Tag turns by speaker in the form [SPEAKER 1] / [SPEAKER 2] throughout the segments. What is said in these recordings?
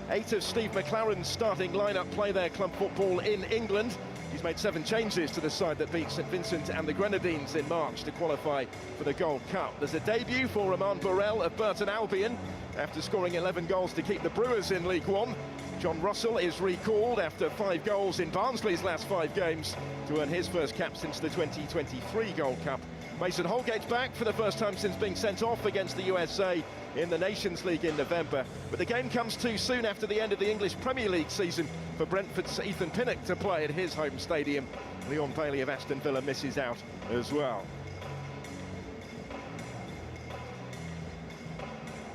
[SPEAKER 1] 8 of Steve McLaren's starting lineup play their club football in England. He's made 7 changes to the side that beat St Vincent and the Grenadines in March to qualify for the Gold Cup. There's a debut for Romain Borrell of Burton Albion after scoring 11 goals to keep the Brewers in League One. John Russell is recalled after 5 goals in Barnsley's last 5 games to earn his first cap since the 2023 Gold Cup. Mason Holgate's back for the first time since being sent off against the USA in the Nations League in November. But the game comes too soon after the end of the English Premier League season for Brentford's Ethan Pinnock to play at his home stadium. Leon Bailey of Aston Villa misses out as well.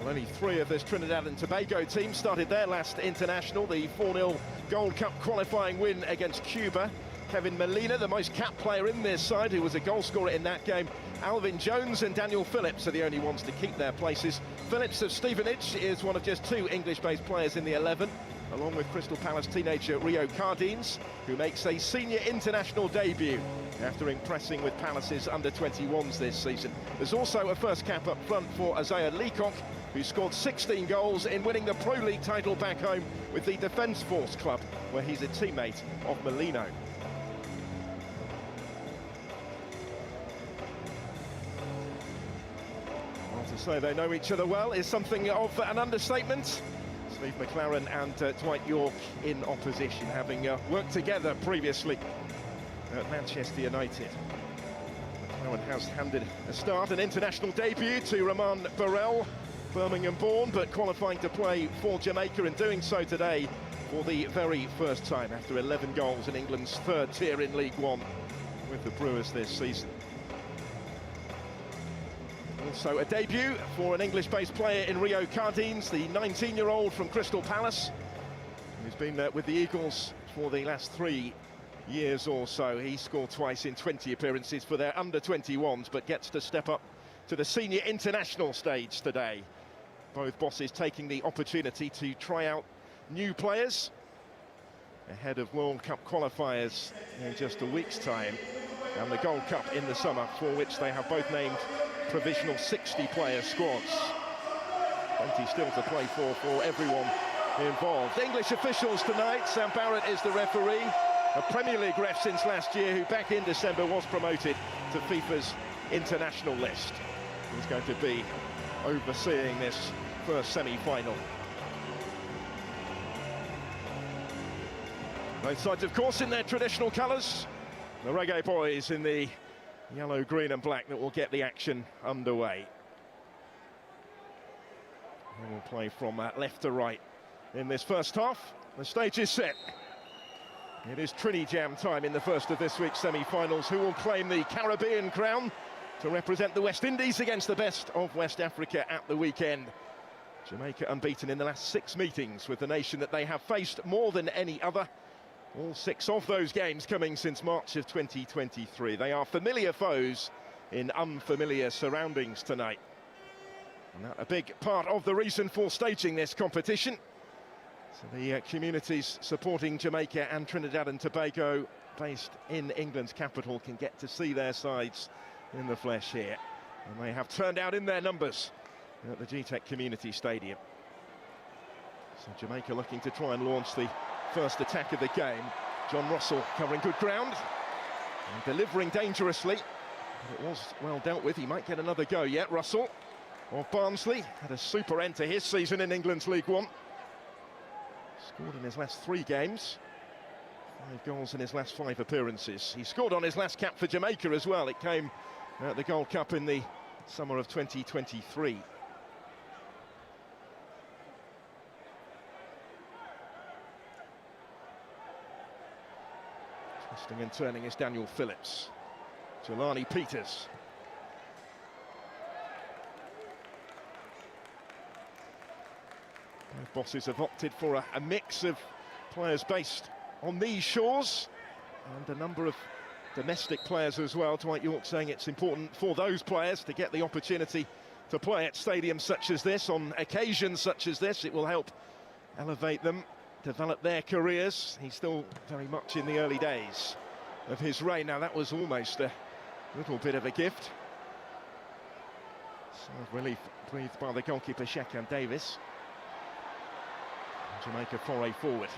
[SPEAKER 1] Well, only 3 of this Trinidad and Tobago team started their last international, the 4-0 Gold Cup qualifying win against Cuba. Kevin Molina, the most capped player in this side, who was a goal scorer in that game. Alvin Jones and Daniel Phillips are the only ones to keep their places. Phillips of Stevenage is one of just 2 English-based players in the 11, along with Crystal Palace teenager Rio Cardines, who makes a senior international debut after impressing with Palace's under-21s this season. There's also a first cap up front for Isaiah Leacock, who scored 16 goals in winning the Pro League title back home with the Defence Force club, where he's a teammate of Molino. To say they know each other well is something of an understatement. Steve McLaren and Dwight York in opposition, having worked together previously at Manchester United. McLaren has handed a start, an international debut to Romain Borrell, Birmingham born, but qualifying to play for Jamaica and doing so today for the very first time after 11 goals in England's 3rd tier in League One with the Brewers this season. Also a debut for an English-based player in Rio Cardines, the 19-year-old from Crystal Palace, who's been with the Eagles for the last 3 years or so. He scored twice in 20 appearances for their under-21s, but gets to step up to the senior international stage today. Both bosses taking the opportunity to try out new players ahead of World Cup qualifiers in just a week's time, and the Gold Cup in the summer, for which they have both named provisional 60-player squads. Plenty still to play for everyone involved. English officials tonight. Sam Barrett is the referee, a Premier League ref since last year, who back in December was promoted to FIFA's international list. He's going to be overseeing this first semi-final. Both sides, of course, in their traditional colours. The Reggae Boyz in the yellow, green and black that will get the action underway. And we'll play from left to right in this first half. The stage is set. It is Trinijam time in the first of this week's semi-finals. Who will claim the Caribbean crown to represent the West Indies against the best of West Africa at the weekend? Jamaica unbeaten in the last 6 meetings with the nation that they have faced more than any other. All 6 of those games coming since March of 2023. They are familiar foes in unfamiliar surroundings tonight. And that a big part of the reason for staging this competition. So the communities supporting Jamaica and Trinidad and Tobago, based in England's capital, can get to see their sides in the flesh here. And they have turned out in their numbers at the GTEC Community Stadium. So Jamaica looking to try and launch the first attack of the game. John Russell covering good ground and delivering dangerously, but it was well dealt with. He might get another go yet. Russell of Barnsley had a super end to his season in England's League One. Scored in his last 3 games, 5 goals in his last 5 appearances. He scored on his last cap for Jamaica as well. It came at the Gold Cup in the summer of 2023. Twisting and turning is Daniel Phillips. Jelani Peters. Both bosses have opted for a mix of players based on these shores and a number of domestic players as well. Dwight York saying it's important for those players to get the opportunity to play at stadiums such as this, on occasions such as this. It will help elevate them, develop their careers. He's still very much in the early days of his reign. Now that was almost a little bit of a gift. Sigh of relief breathed by the goalkeeper Shekan Davis. Jamaica foray forward.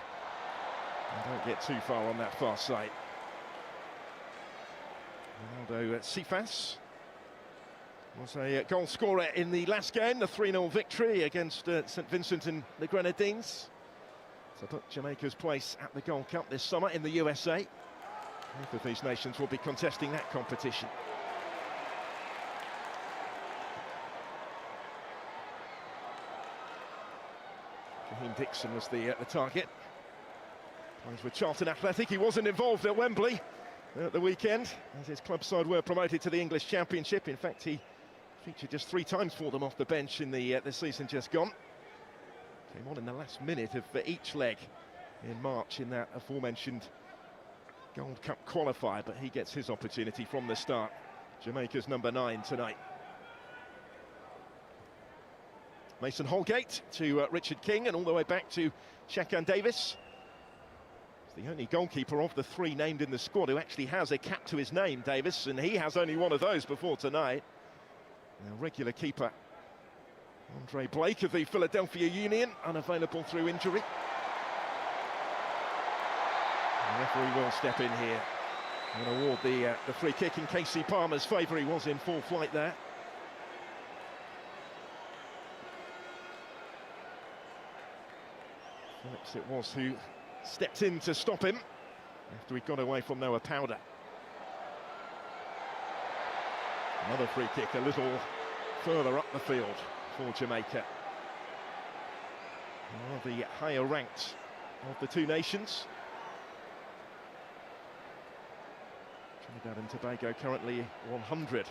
[SPEAKER 1] And don't get too far on that far side. Ronaldo Cephas was a goal scorer in the last game, the 3-0 victory against St Vincent and the Grenadines. To put Jamaica's place at the Gold Cup this summer in the USA. Both of these nations will be contesting that competition. Raheem Dixon was the target. Plays with Charlton Athletic. He wasn't involved at Wembley at the weekend, as his club side were promoted to the English Championship. In fact, he featured just 3 times for them off the bench in the season just gone. Came on in the last minute of each leg in March in that aforementioned Gold Cup qualifier, but he gets his opportunity from the start. Jamaica's number 9 tonight. Mason Holgate to Richard King, and all the way back to Shakan Davis. He's the only goalkeeper of the 3 named in the squad who actually has a cap to his name, Davis, and he has only one of those before tonight. Now, regular keeper Andre Blake of the Philadelphia Union, unavailable through injury. The referee will step in here and award the free kick in Casey Palmer's favour. He was in full flight there. Phillips it was who stepped in to stop him after he got away from Noah Powder. Another free kick a little further up the field for Jamaica. One of the higher ranked of the 2 nations. Trinidad and Tobago currently 100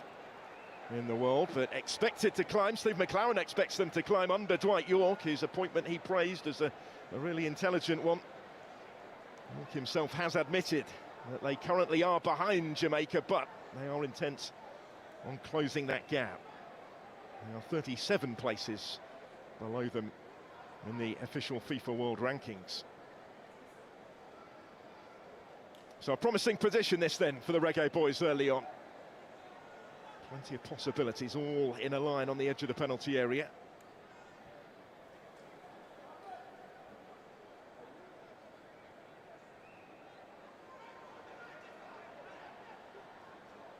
[SPEAKER 1] in the world, but expected to climb. Steve McLaren expects them to climb under Dwight York, whose appointment he praised as a really intelligent one. York himself has admitted that they currently are behind Jamaica, but they are intent on closing that gap. They are 37 places below them in the official FIFA World Rankings. So a promising position this then for the Reggae Boyz early on. Plenty of possibilities, all in a line on the edge of the penalty area.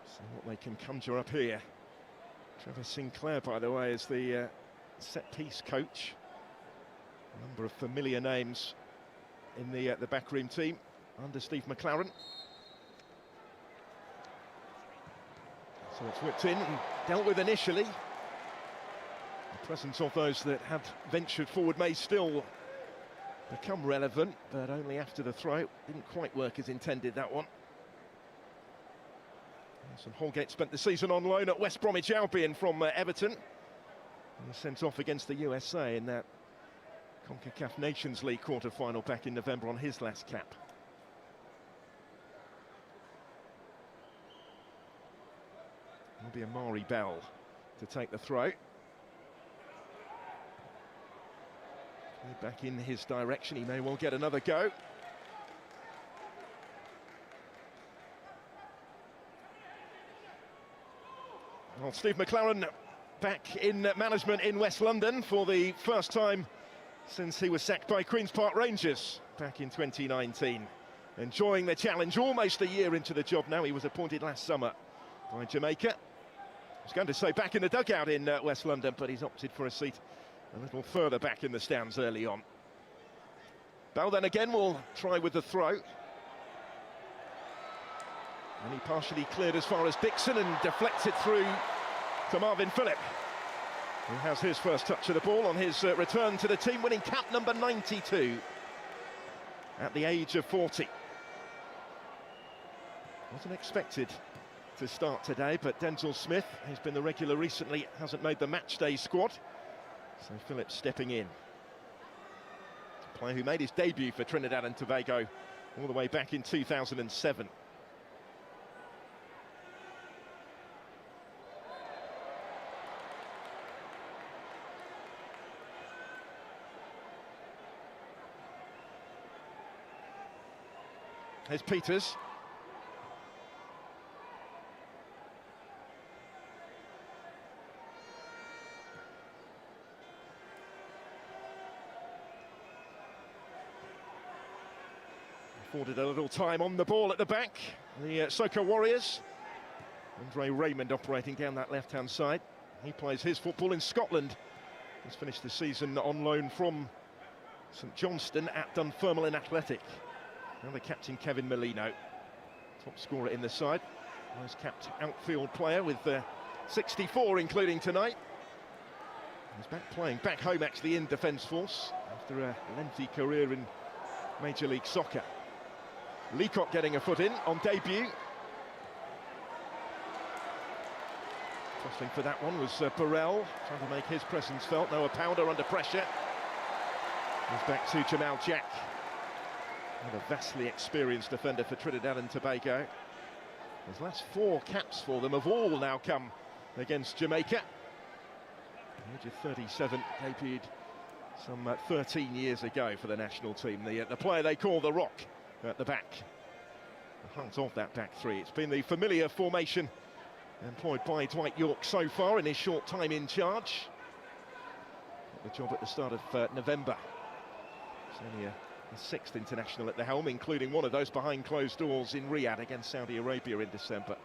[SPEAKER 1] See what they can conjure up here. Trevor Sinclair, by the way, is the set-piece coach. A number of familiar names in the backroom team under Steve McLaren. So it's whipped in and dealt with initially. The presence of those that have ventured forward may still become relevant, but only after the throw. Didn't quite work as intended, that one. And Holgate spent the season on loan at West Bromwich Albion from Everton. He was sent off against the USA in that CONCACAF Nations League quarter-final back in November on his last cap. It'll be Amari Bell to take the throw. Back in his direction, he may well get another go. Well, Steve McLaren back in management in West London for the first time since he was sacked by Queen's Park Rangers back in 2019. Enjoying the challenge almost a year into the job now. He was appointed last summer by Jamaica. I was going to say back in the dugout in West London, but he's opted for a seat a little further back in the stands early on. Bell then again will try with the throw. And he partially cleared as far as Dixon and deflected through to Marvin Phillip, who has his first touch of the ball on his return to the team, winning cap number 92 at the age of 40. Wasn't expected to start today, but Denzel Smith, who's been the regular recently, hasn't made the matchday squad. So Phillips stepping in. A player who made his debut for Trinidad and Tobago all the way back in 2007. Here's Peters. afforded a little time on the ball at the back. The Soca Warriors. Andre Raymond operating down that left-hand side. He plays his football in Scotland. He's finished the season on loan from St Johnstone at Dunfermline Athletic. Now the captain Kevin Molino, top scorer in the side. Most capped outfield player with 64 including tonight. He's back home actually in Defence Force after a lengthy career in Major League Soccer. Leacock getting a foot in on debut. Tossing for that one was Burrell, trying to make his presence felt. Noah Powder under pressure. He's back to Jamal Jack, another vastly experienced defender for Trinidad and Tobago. His last 4 caps for them have all now come against Jamaica. Age of 37, debuted some 13 years ago for the national team. The player they call the Rock at the back, the heart of that back three. It's been the familiar formation employed by Dwight York so far in his short time in charge. Got the job at the start of November. It's only a 6th international at the helm, including one of those behind closed doors in Riyadh against Saudi Arabia in December,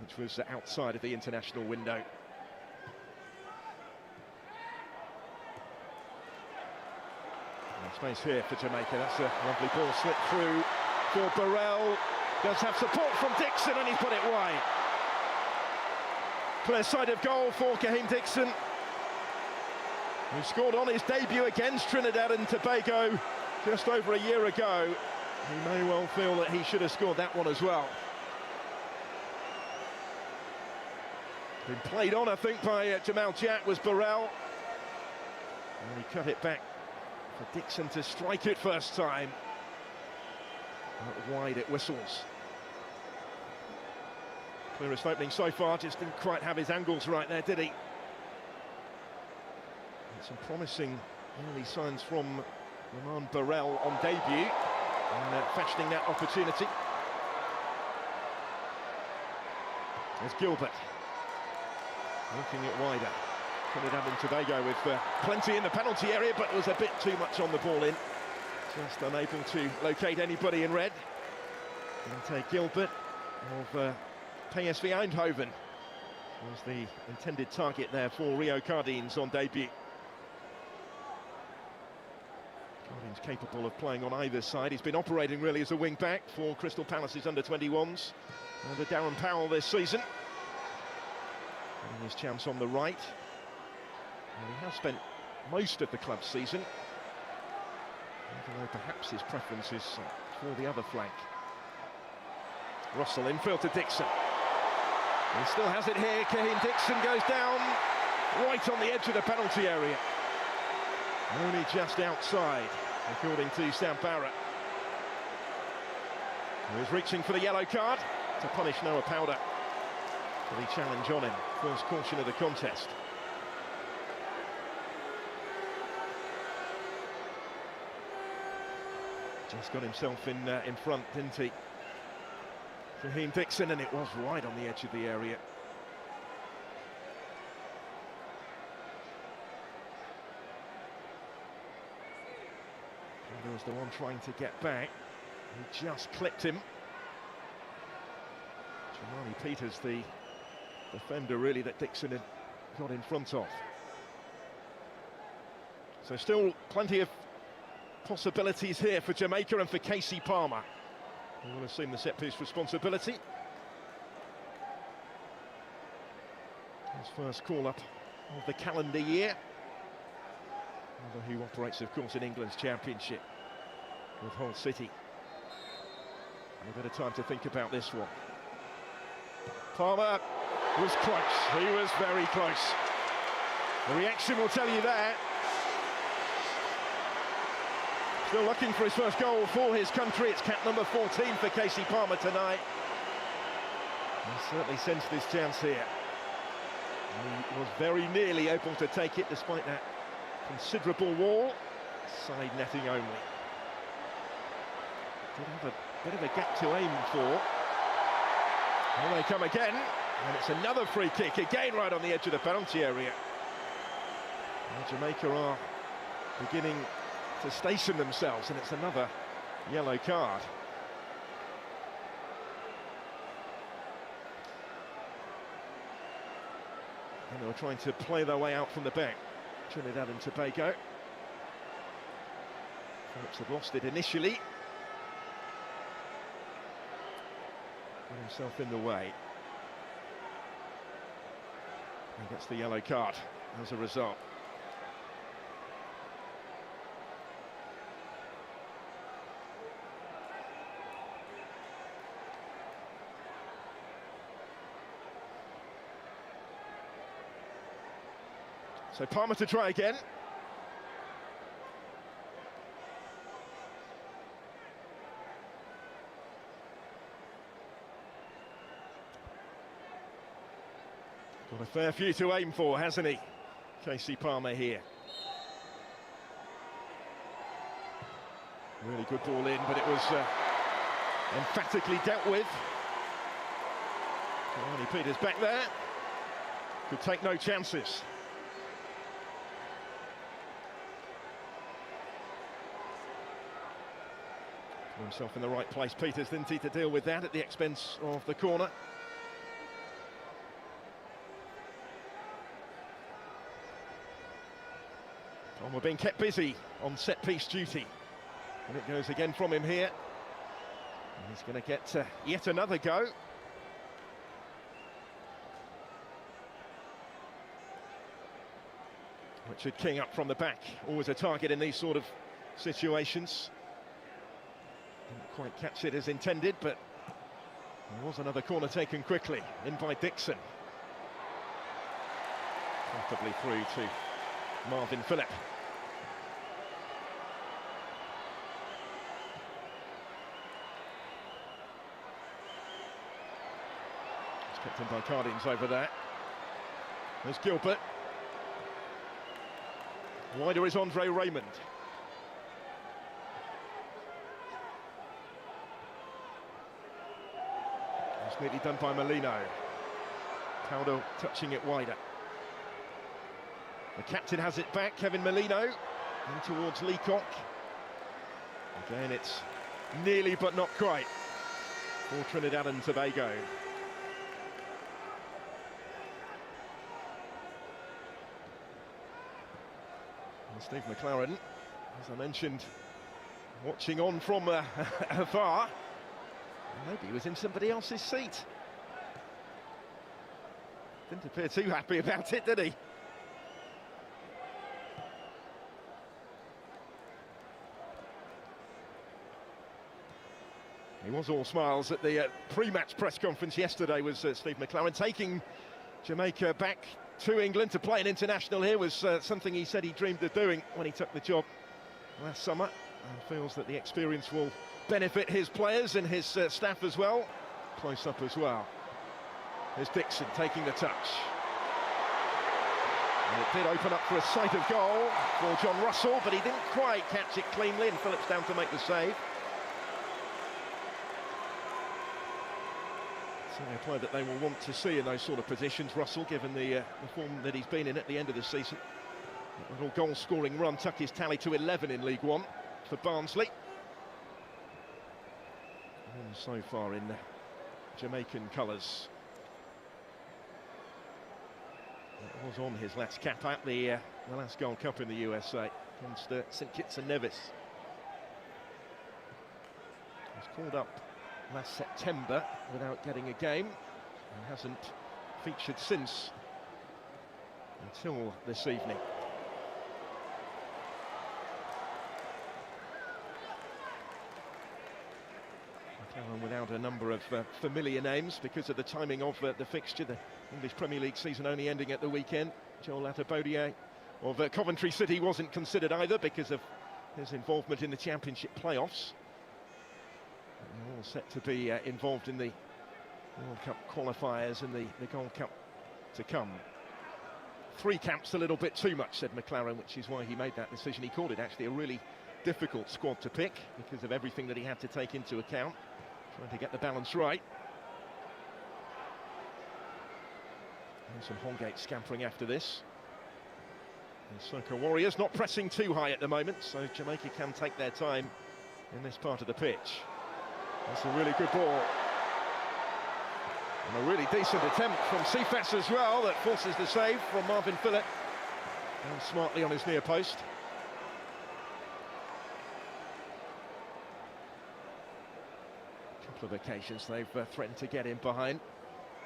[SPEAKER 1] which was outside of the international window. Space here for Jamaica. That's a lovely ball slip through for Burrell. Does have support from Dixon and he's put it wide. Clear side of goal for Kaheem Dixon, who scored on his debut against Trinidad and Tobago just over a year ago. He may well feel that he should have scored that one as well. Been played on, I think, by Jamal Jack was Burrell. And he cut it back for Dixon to strike it first time. Out wide it whistles. Clearest opening so far, just didn't quite have his angles right there, did he? And some promising early signs from Roman Burrell on debut, and fashioning that opportunity. There's Gilbert, working it wider. Trinidad and Tobago with plenty in the penalty area, but was a bit too much on the ball in. Just unable to locate anybody in red. Dante Gilbert of PSV Eindhoven was the intended target there for Rio Cardines on debut. Cardines capable of playing on either side. He's been operating really as a wing-back for Crystal Palace's under-21s under Darren Powell this season. Getting his chance on the right. And he has spent most of the club's season, even though perhaps his preference is for the other flank. Russell infield to Dixon. He still has it here. Kaheem Dixon goes down right on the edge of the penalty area. Only just outside, according to Sam Barrett, who is reaching for the yellow card to punish Noah Powder for the challenge on him. First caution of the contest. Just got himself in front, didn't he? Kaheem Dixon, and it was right on the edge of the area. There was the one trying to get back. He just clipped him. Jamali Peters, the defender really that Dixon had got in front of. So still plenty of possibilities here for Jamaica and for Casey Palmer, who will assume the set-piece responsibility. His first call-up of the calendar year. Another who operates, of course, in England's Championship with Hull City. A bit of time to think about this one. Palmer was close. He was very close. The reaction will tell you that. Still looking for his first goal for his country. It's cap number 14 for Casey Palmer tonight. He certainly sensed his chance here. He was very nearly able to take it despite that considerable wall. Side netting only. Did have a bit of a gap to aim for. Here they come again, and it's another free kick, again right on the edge of the penalty area. Well, Jamaica are beginning to station themselves, and it's another yellow card. And they were trying to play their way out from the back, Trinidad and Tobago. Phillips had lost it initially. Put himself in the way. He gets the yellow card as a result. So Palmer to try again. Got a fair few to aim for, hasn't he? Casey Palmer here. Really good ball in, but it was emphatically dealt with. Arnie Peters back there. Could take no chances. Put himself in the right place, Peters, didn't he, to deal with that at the expense of the corner. We're being kept busy on set-piece duty. And it goes again from him here. And he's going to get yet another go. Richard King up from the back. Always a target in these sort of situations. Didn't quite catch it as intended, but there was another corner taken quickly. In by Dixon. Comfortably through to Marvin Phillip. Picked in by Cardines over there. There's Gilbert. Wider is Andre Raymond. It's neatly done by Molino. Taldo touching it wider. The captain has it back, Kevin Molino. In towards Leacock. Again, it's nearly but not quite for Trinidad and Tobago. Steve McLaren, as I mentioned, watching on from afar. Maybe he was in somebody else's seat. Didn't appear too happy about it, did he? He was all smiles at the pre-match press conference yesterday, was Steve McLaren. Taking Jamaica back to England to play an international here was something he said he dreamed of doing when he took the job last summer, and feels that the experience will benefit his players and his staff as well. Close up as well. Here's Dixon taking the touch. And it did open up for a sight of goal for John Russell, but he didn't quite catch it cleanly, and Phillips down to make the save. A player that they will want to see in those sort of positions, Russell, given the form that he's been in at the end of the season. A little goal-scoring run took his tally to 11 in League One for Barnsley. And so far in Jamaican colours. That was on his last cap at the last Gold Cup in the USA against St Kitts and Nevis. He was called up last September without getting a game and hasn't featured since until this evening. McLaren without a number of familiar names because of the timing of the fixture, the English Premier League season only ending at the weekend. Joel Atabodier of Coventry City wasn't considered either because of his involvement in the Championship playoffs. They're all set to be involved in the World Cup qualifiers and the Gold Cup to come. 3 camps a little bit too much, said McLaren, which is why he made that decision. He called it actually a really difficult squad to pick because of everything that he had to take into account, trying to get the balance right. And some Holgate scampering after this. The Soca Warriors not pressing too high at the moment, so Jamaica can take their time in this part of the pitch. That's a really good ball. And a really decent attempt from Cephas as well that forces the save from Marvin Phillip. Down smartly on his near post. A couple of occasions they've threatened to get in behind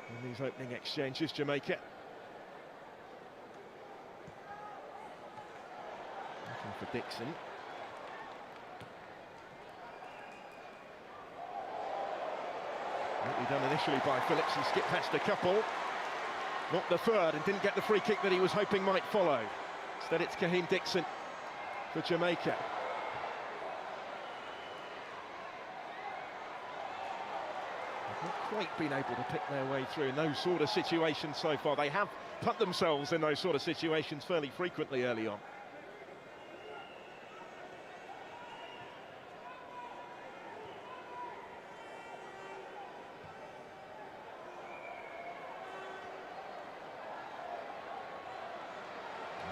[SPEAKER 1] in these opening exchanges, Jamaica. Looking for Dixon. Rightly done initially by Phillips. He skipped past a couple. Not the third, and didn't get the free kick that he was hoping might follow. Instead it's Kaheem Dixon for Jamaica. They've not quite been able to pick their way through in those sort of situations so far. They have put themselves in those sort of situations fairly frequently early on.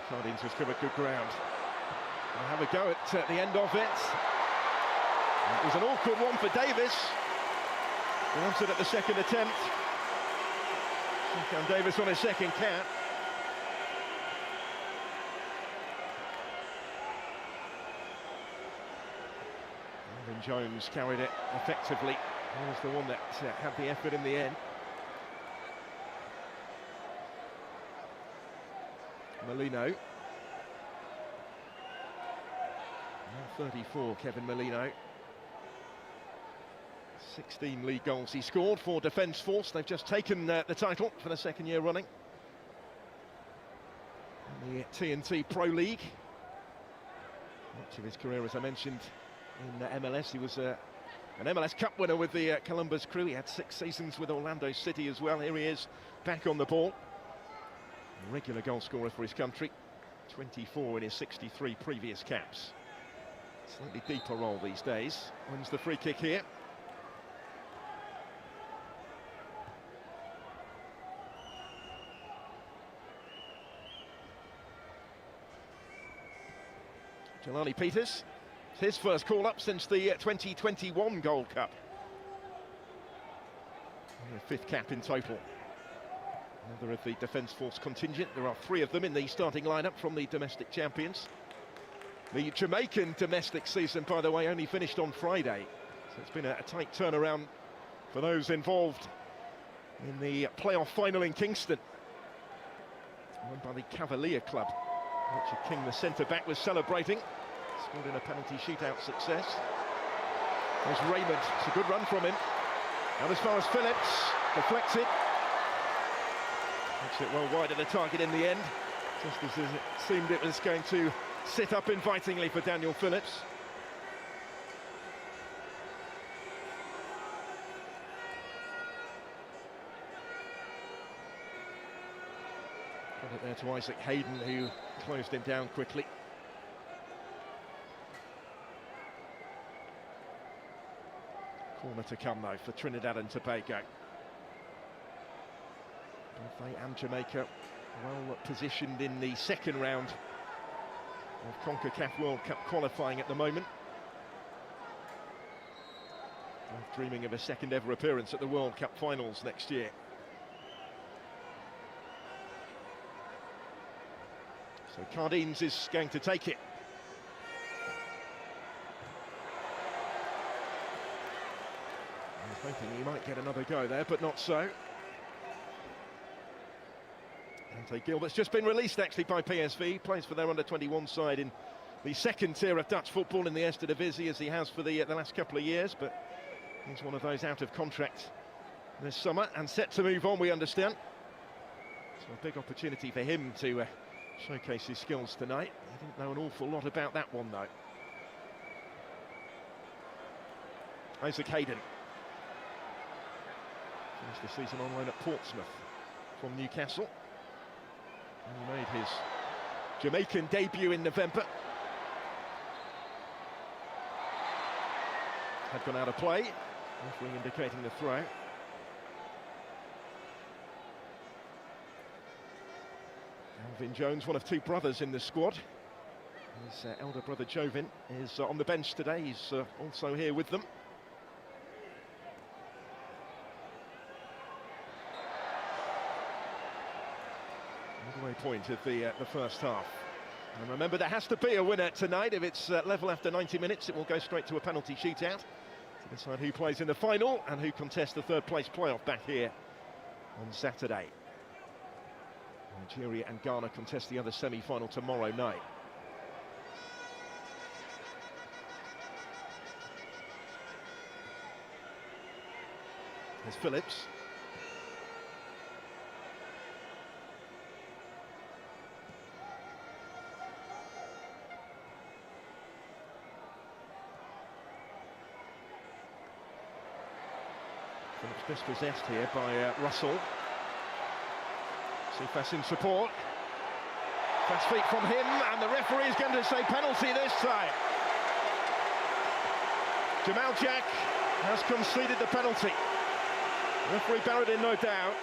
[SPEAKER 1] Cardines has covered good ground. They'll have a go at the end of it. It was an awkward one for Davis. He answered at the second attempt. Cam Davis on his second cap. Marvin Jones carried it effectively. He was the one that had the effort in the end. Molino. Now 34, Kevin Molino. 16 league goals he scored for Defence Force. They've just taken the title for the second year running. In the TNT Pro League. Much of his career, as I mentioned, in MLS. He was an MLS Cup winner with the Columbus Crew. He had 6 seasons with Orlando City as well. Here he is, back on the ball. A regular goal scorer for his country. 24 in his 63 previous caps. Slightly deeper role these days. Wins the free kick here. Jelani Peters, it's his first call-up since the 2021 Gold Cup. A 5th cap in total. Another of the Defence Force contingent. There are 3 of them in the starting lineup from the domestic champions. The Jamaican domestic season, by the way, only finished on Friday. So it's been a tight turnaround for those involved in the playoff final in Kingston. Won by the Cavalier Club. Richard King, the centre-back, was celebrating. Scored in a penalty shootout success. There's Raymond. It's a good run from him. And as far as Phillips, deflected. Makes it well wide of the target in the end. Just as it seemed it was going to sit up invitingly for Daniel Phillips. Got it there to Isaac Hayden, who closed him down quickly. Corner to come though for Trinidad and Tobago. Both they and Jamaica well positioned in the second round of CONCACAF World Cup qualifying at the moment. Both dreaming of a second ever appearance at the World Cup finals next year. So Cardines is going to take it. I was hoping he might get another go there, but not so. Ante Gilbert's just been released actually by PSV. He plays for their under-21 side in the second tier of Dutch football in the Eredivisie, as he has for the last couple of years, but he's one of those out of contract this summer and set to move on, we understand. So a big opportunity for him to showcase his skills tonight. He didn't know an awful lot about that one though. Isaac Hayden finished the season on loan at Portsmouth from Newcastle. And he made his Jamaican debut in November. Had gone out of play, referee indicating the throw. Alvin Jones, one of 2 brothers in the squad. His elder brother Jovin is on the bench today. He's also here with them. Midway point of the first half. And remember, there has to be a winner tonight. If it's level after 90 minutes, it will go straight to a penalty shootout to decide who plays in the final and who contests the third place playoff back here on Saturday. Nigeria and Ghana contest the other semi-final tomorrow night. There's Phillips. Phillips dispossessed here by Russell. Cephas in support. Fast feet from him, and the referee is going to say penalty this time. Jamal Jack has conceded the penalty. Referee buried in, no doubt.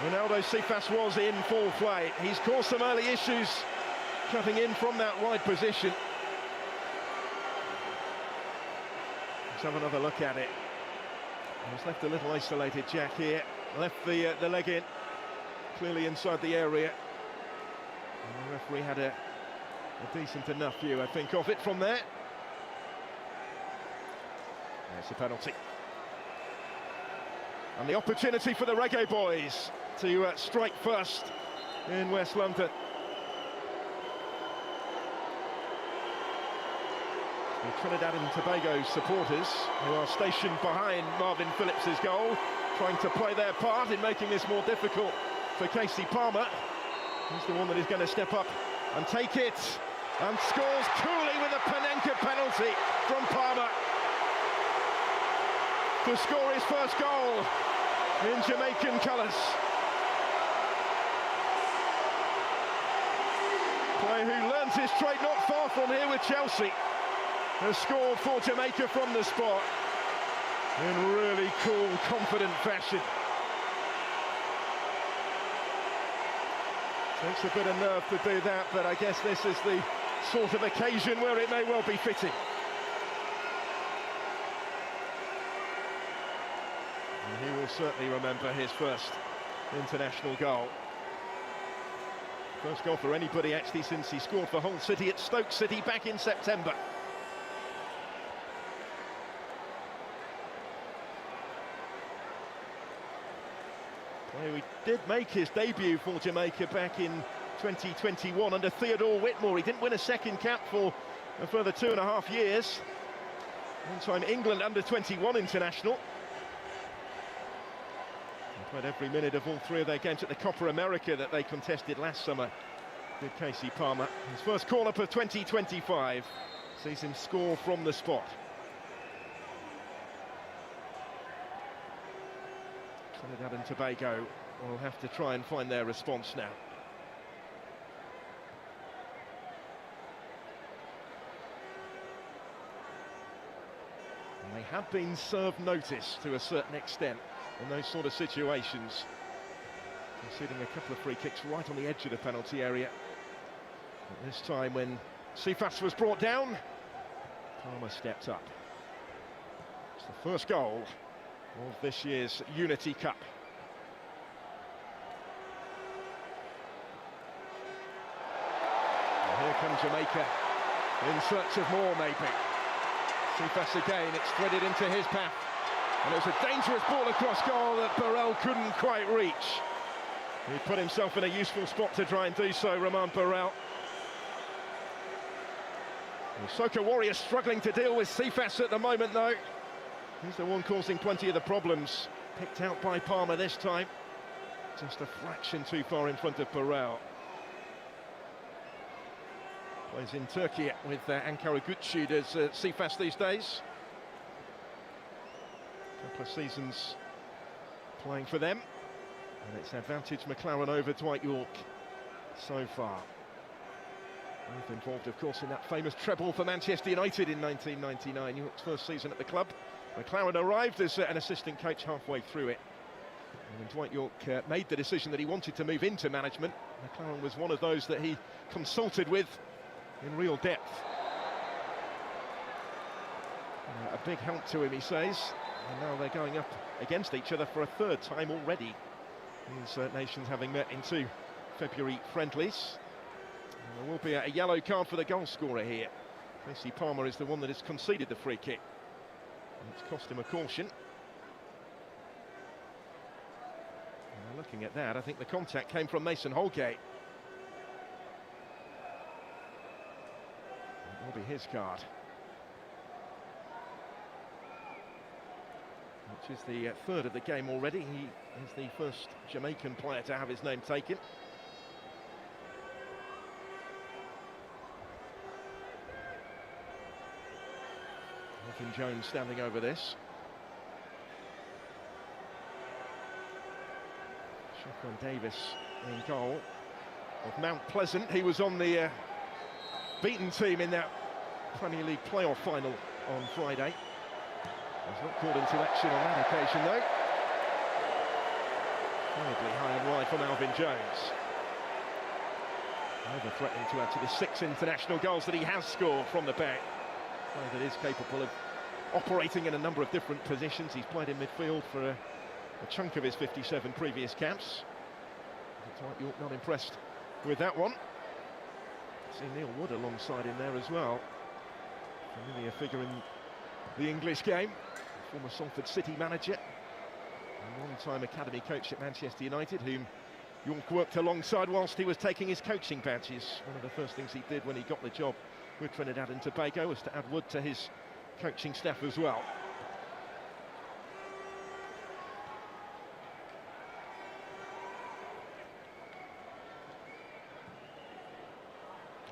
[SPEAKER 1] Ronaldo Cephas was in full play. He's caused some early issues cutting in from that wide position. Let's have another look at it. He's left a little isolated, Jack, here. Left the leg in, clearly inside the area. And the referee had a decent enough view, I think, of it from there. There's the penalty. And the opportunity for the Reggae Boyz to strike first in West London. The Trinidad and Tobago supporters, who are stationed behind Marvin Phillips' goal, trying to play their part in making this more difficult for Casey Palmer. He's the one that is going to step up and take it, and scores coolly with a Panenka penalty from Palmer to score his first goal in Jamaican colours. Player who learnt his trade not far from here with Chelsea has scored for Jamaica from the spot in really cool, confident fashion. Takes a bit of nerve to do that, but I guess this is the sort of occasion where it may well be fitting. And he will certainly remember his first international goal. First goal for anybody actually since he scored for Hull City at Stoke City back in September. He did make his debut for Jamaica back in 2021 under Theodore Whitmore. He didn't win a second cap for a further 2.5 years. One-time England under-21 international. He played every minute of all three of their games at the Copa America that they contested last summer. Did Casey Palmer. His first call-up of 2025 sees him score from the spot. Trinidad and Tobago will have to try and find their response now. And they have been served notice to a certain extent in those sort of situations, conceding a couple of free kicks right on the edge of the penalty area. But this time, when Cephas was brought down, Palmer stepped up. It's the first goal of this year's Unity Cup. And here comes Jamaica in search of more, maybe. Cephas again, it's threaded into his path. And it was a dangerous ball across goal that Burrell couldn't quite reach. He put himself in a useful spot to try and do so, Romain Burrell. The Soca Warriors struggling to deal with Cephas at the moment, though. He's the one causing plenty of the problems. Picked out by Palmer this time. Just a fraction too far in front of Burrell. Plays in Turkey with Ankara Gücü as Cephas these days. A couple of seasons playing for them. And it's advantage McLaren over Dwight York so far. Both involved, of course, in that famous treble for Manchester United in 1999, York's first season at the club. McLaren arrived as an assistant coach halfway through it. And when Dwight York made the decision that he wanted to move into management, McLaren was one of those that he consulted with in real depth. A big help to him, he says. And now they're going up against each other for a third time already. These nations having met in 2 February friendlies. And there will be a yellow card for the goal scorer here. Tracy Palmer is the one that has conceded the free kick. And it's cost him a caution. And looking at that, I think the contact came from Mason Holgate. It will be his card. Which is the third of the game already. He is the first Jamaican player to have his name taken. Nathan Jones standing over this. Sheffield Davis in goal of Mount Pleasant. He was on the beaten team in that Premier League playoff final on Friday. Was not called into action on that occasion, though. Horribly high and wide from Alvin Jones. Never threatening to add to the 6 international goals that he has scored from the back. A player that is capable of operating in a number of different positions. He's played in midfield for a chunk of his 57 previous caps. Dwight York not impressed with that one. See Neil Wood alongside him there as well. Familiar figure in the English game. Former Salford City manager, a long-time academy coach at Manchester United, whom York worked alongside whilst he was taking his coaching badges. One of the first things he did when he got the job with Trinidad and Tobago was to add Wood to his coaching staff as well.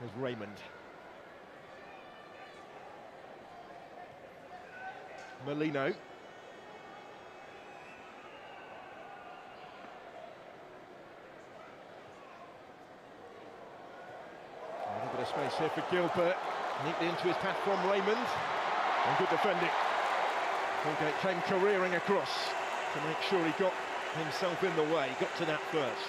[SPEAKER 1] There's Raymond. Molino. A little bit of space here for Gilbert. Neatly into his path from Raymond. And good defending. Holgate came careering across to make sure he got himself in the way. He got to that first.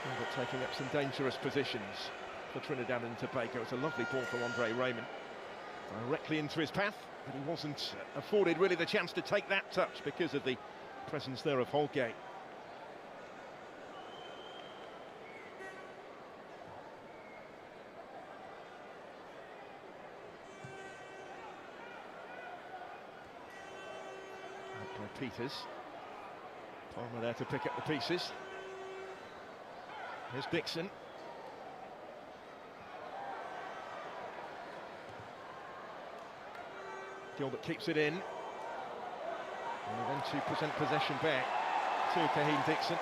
[SPEAKER 1] Gilbert taking up some dangerous positions for Trinidad and Tobago. It's a lovely ball from Andre Raymond. Directly into his path, but he wasn't afforded really the chance to take that touch because of the presence there of Holgate. Out by Peters. Palmer there to pick up the pieces. Here's Dixon. Gilbert keeps it in. And then to present possession back to Kaheen Dixon.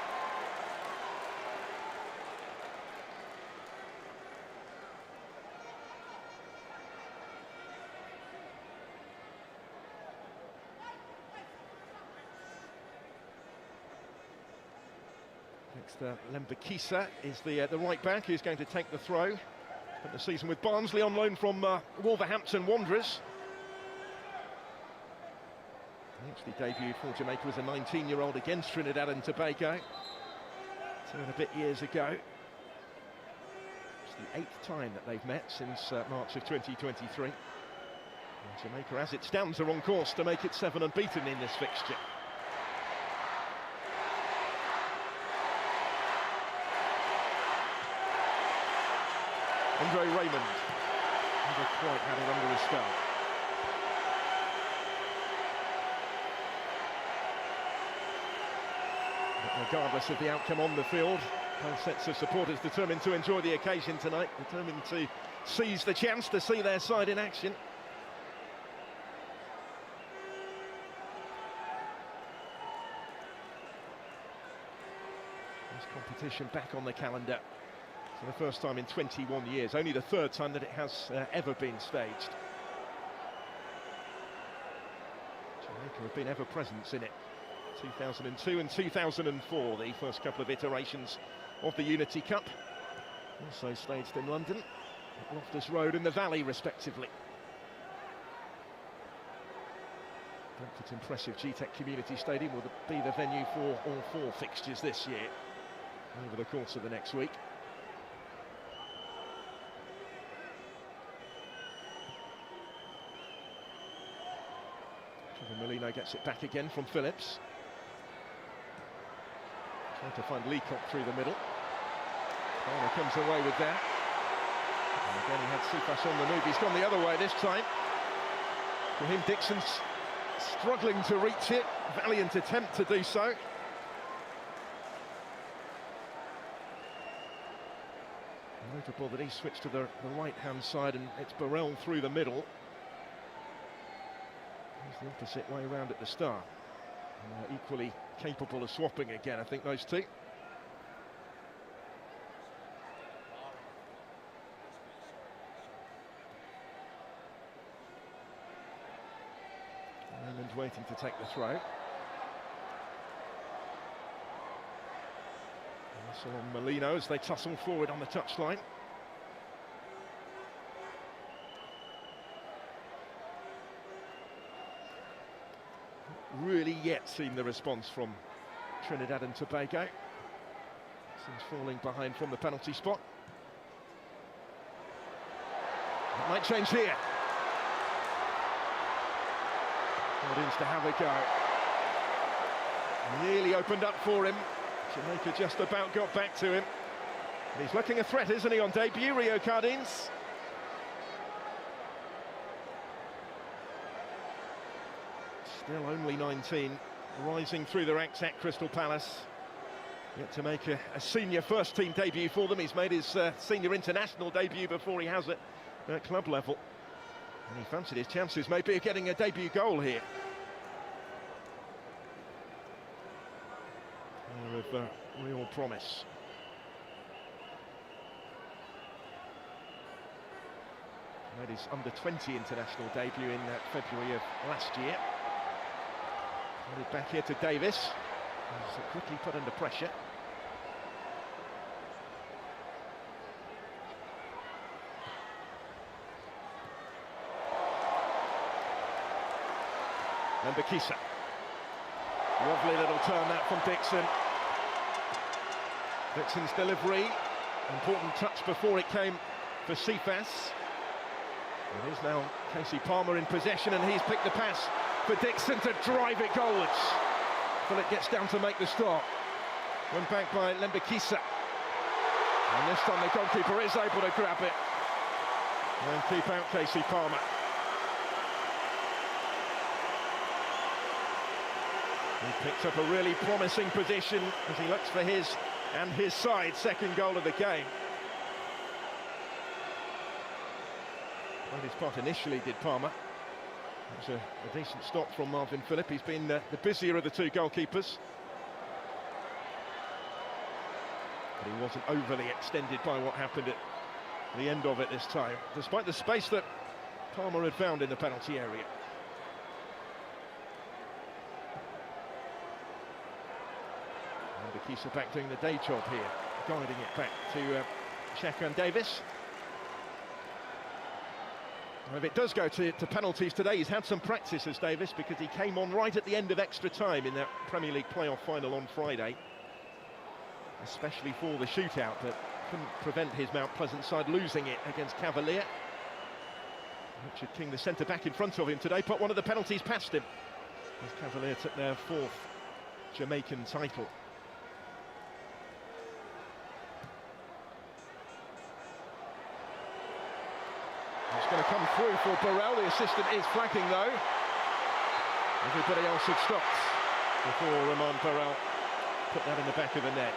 [SPEAKER 1] Next, Lembakisa is the right back who's going to take the throw. Spent the season with Barnsley on loan from Wolverhampton Wanderers. He actually debuted for Jamaica as a 19-year-old against Trinidad and Tobago 2 and a bit years ago. It's the 8th time that they've met since March of 2023. And Jamaica, as it stands, are on course to make it 7 unbeaten in this fixture. Andre Raymond never quite had it under his spell. Regardless of the outcome on the field, both sets of supporters determined to enjoy the occasion tonight, determined to seize the chance to see their side in action. This competition back on the calendar for the first time in 21 years, only the 3rd time that it has ever been staged. Jamaica have been ever present in it. 2002 and 2004, the first couple of iterations of the Unity Cup. Also staged in London, at Loftus Road and the Valley, respectively. Brentford's impressive GTEC Community Stadium will be the venue for all 4 fixtures this year over the course of the next week. Molino gets it back again from Phillips. Trying to find Leacock through the middle. Palmer comes away with that. And again, he had Sifas on the move. He's gone the other way this time. For him, Dixon's struggling to reach it. Valiant attempt to do so. Notable that he switched to the right-hand side, and it's Burrell through the middle. He's the opposite way around at the start. And equally capable of swapping again, I think, those two. Raymond waiting to take the throw. So on Molino as they tussle forward on the touchline. Really yet seen the response from Trinidad and Tobago. Seems falling behind from the penalty spot. It might change here. Gardens to have a go. Nearly opened up for him. Jamaica just about got back to him. And he's looking a threat, isn't he, on debut, Rio Cardines? Still only 19, rising through the ranks at Crystal Palace. Yet to make a senior first-team debut for them. He's made his senior international debut before he has it at club level. And he fancied his chances maybe of getting a debut goal here. Of real promise. Made his under-20 international debut in February of last year. Headed back here to Davis. He's quickly put under pressure. And Bakisa. Lovely little turn that from Dixon. Dixon's delivery, important touch before it came for Sifas. It is now Casey Palmer in possession, and he's picked the pass for Dixon to drive it goalwards. Philip gets down to make the stop. Went back by Lembakisa. And this time the goalkeeper is able to grab it and keep out Casey Palmer. He picks up a really promising position as he looks for his and his side second goal of the game. Well, his part initially did Palmer. It was a decent stop from Marvin Phillip. He's been the busier of the two goalkeepers. But he wasn't overly extended by what happened at the end of it this time, despite the space that Palmer had found in the penalty area. And Bakisa back doing the day job here, guiding it back to Shakan Davis. If it does go to penalties today, he's had some practice as Davis, because he came on right at the end of extra time in that Premier League playoff final on Friday, especially for the shootout, but couldn't prevent his Mount Pleasant side losing it against Cavalier. Richard King, the centre-back in front of him today, put one of the penalties past him as Cavalier took their fourth Jamaican title. It's going to come through for Burrell. The assistant is flagging though. Everybody else had stopped before Ramon Burrell put that in the back of the net.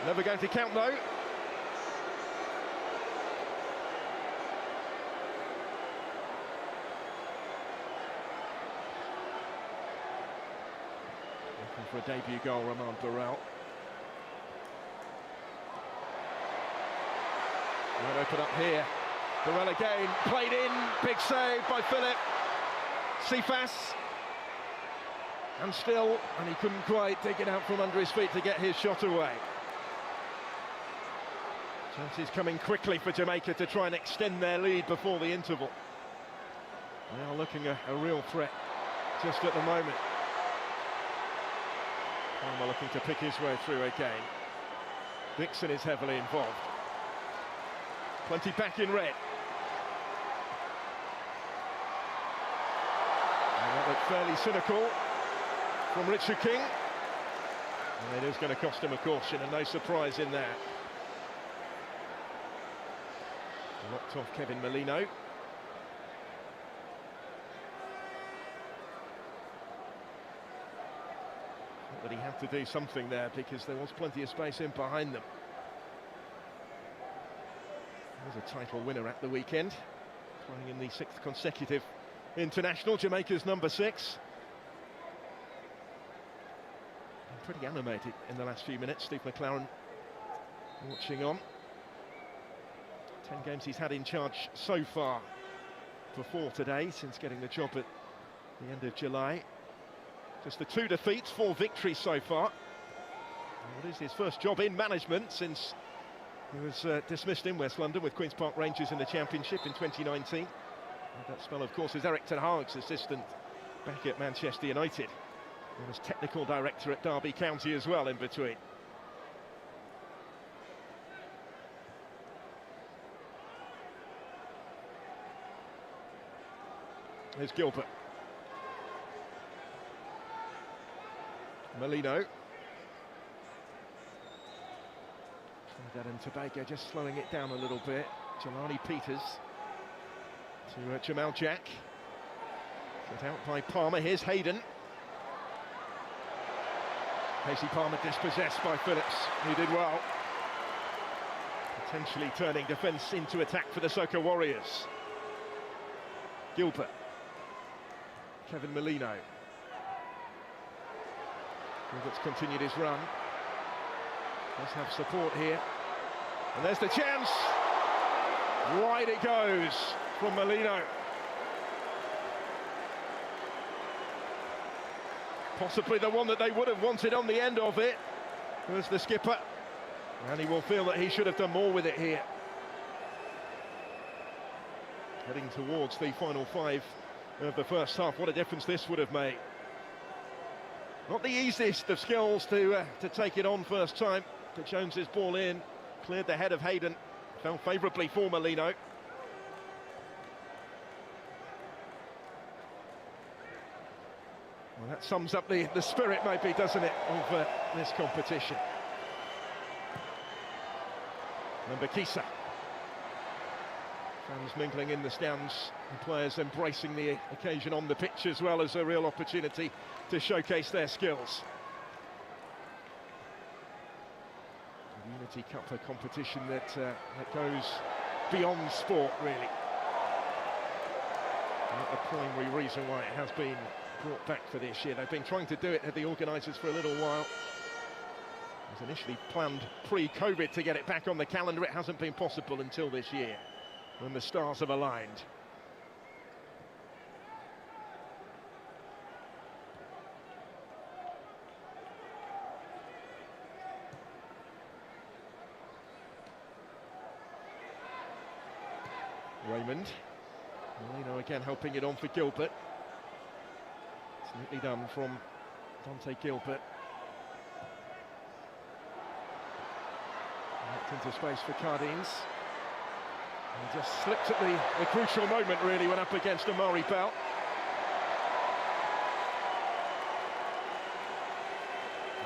[SPEAKER 1] Never going to count though. Looking for a debut goal, Ramon Burrell. Might open up here. Burrell again, played in, big save by Philip. Sifas. And still, and he couldn't quite take it out from under his feet to get his shot away. Chances coming quickly for Jamaica to try and extend their lead before the interval. They are looking a real threat just at the moment. Palmer looking to pick his way through again. Dixon is heavily involved. Plenty back in red. That looked fairly cynical from Richard King. And it is going to cost him a caution, and no surprise in that. Locked off Kevin Molino. Thought that he had to do something there because there was plenty of space in behind them. He was a title winner at the weekend, playing in the 6th consecutive international, Jamaica's number 6. Pretty animated in the last few minutes. Steve McLaren watching on. 10 games he's had in charge so far before today, since getting the job at the end of July. Just the 2 defeats, 4 victories so far. And it is his first job in management since he was dismissed in West London with Queen's Park Rangers in the Championship in 2019. And that spell, of course, is Eric Ten Hag's assistant back at Manchester United. He was technical director at Derby County as well in between. Here's Gilbert. Molino. Trinidad and Tobago just slowing it down a little bit. Jelani Peters to Jamal Jack. Set out by Palmer. Here's Hayden. Casey Palmer dispossessed by Phillips, who did well. Potentially turning defence into attack for the Soca Warriors. Gilbert. Kevin Molino. Gilbert's continued his run. Does have support here. And there's the chance. Wide it goes from Molino. Possibly the one that they would have wanted on the end of it was the skipper. And he will feel that he should have done more with it here. Heading towards the final 5 of the first half. What a difference this would have made. Not the easiest of skills to take it on first time. But Jones's ball in, cleared the head of Hayden. Fell favourably for Molino. Well, that sums up the spirit, maybe, doesn't it, of this competition. Mbakisa. Fans mingling in the stands, and players embracing the occasion on the pitch as well as a real opportunity to showcase their skills. The Unity Cup, a competition that goes beyond sport, really. Not the primary reason why it has been brought back for this year. They've been trying to do it, the organisers, for a little while. It was initially planned pre-COVID to get it back on the calendar. It hasn't been possible until this year, when the stars have aligned. Raymond. Molino again helping it on for Gilbert. It's neatly done from Dante Gilbert. Into space for Cardines. He just slipped at the crucial moment, really, when up against Amari Bell.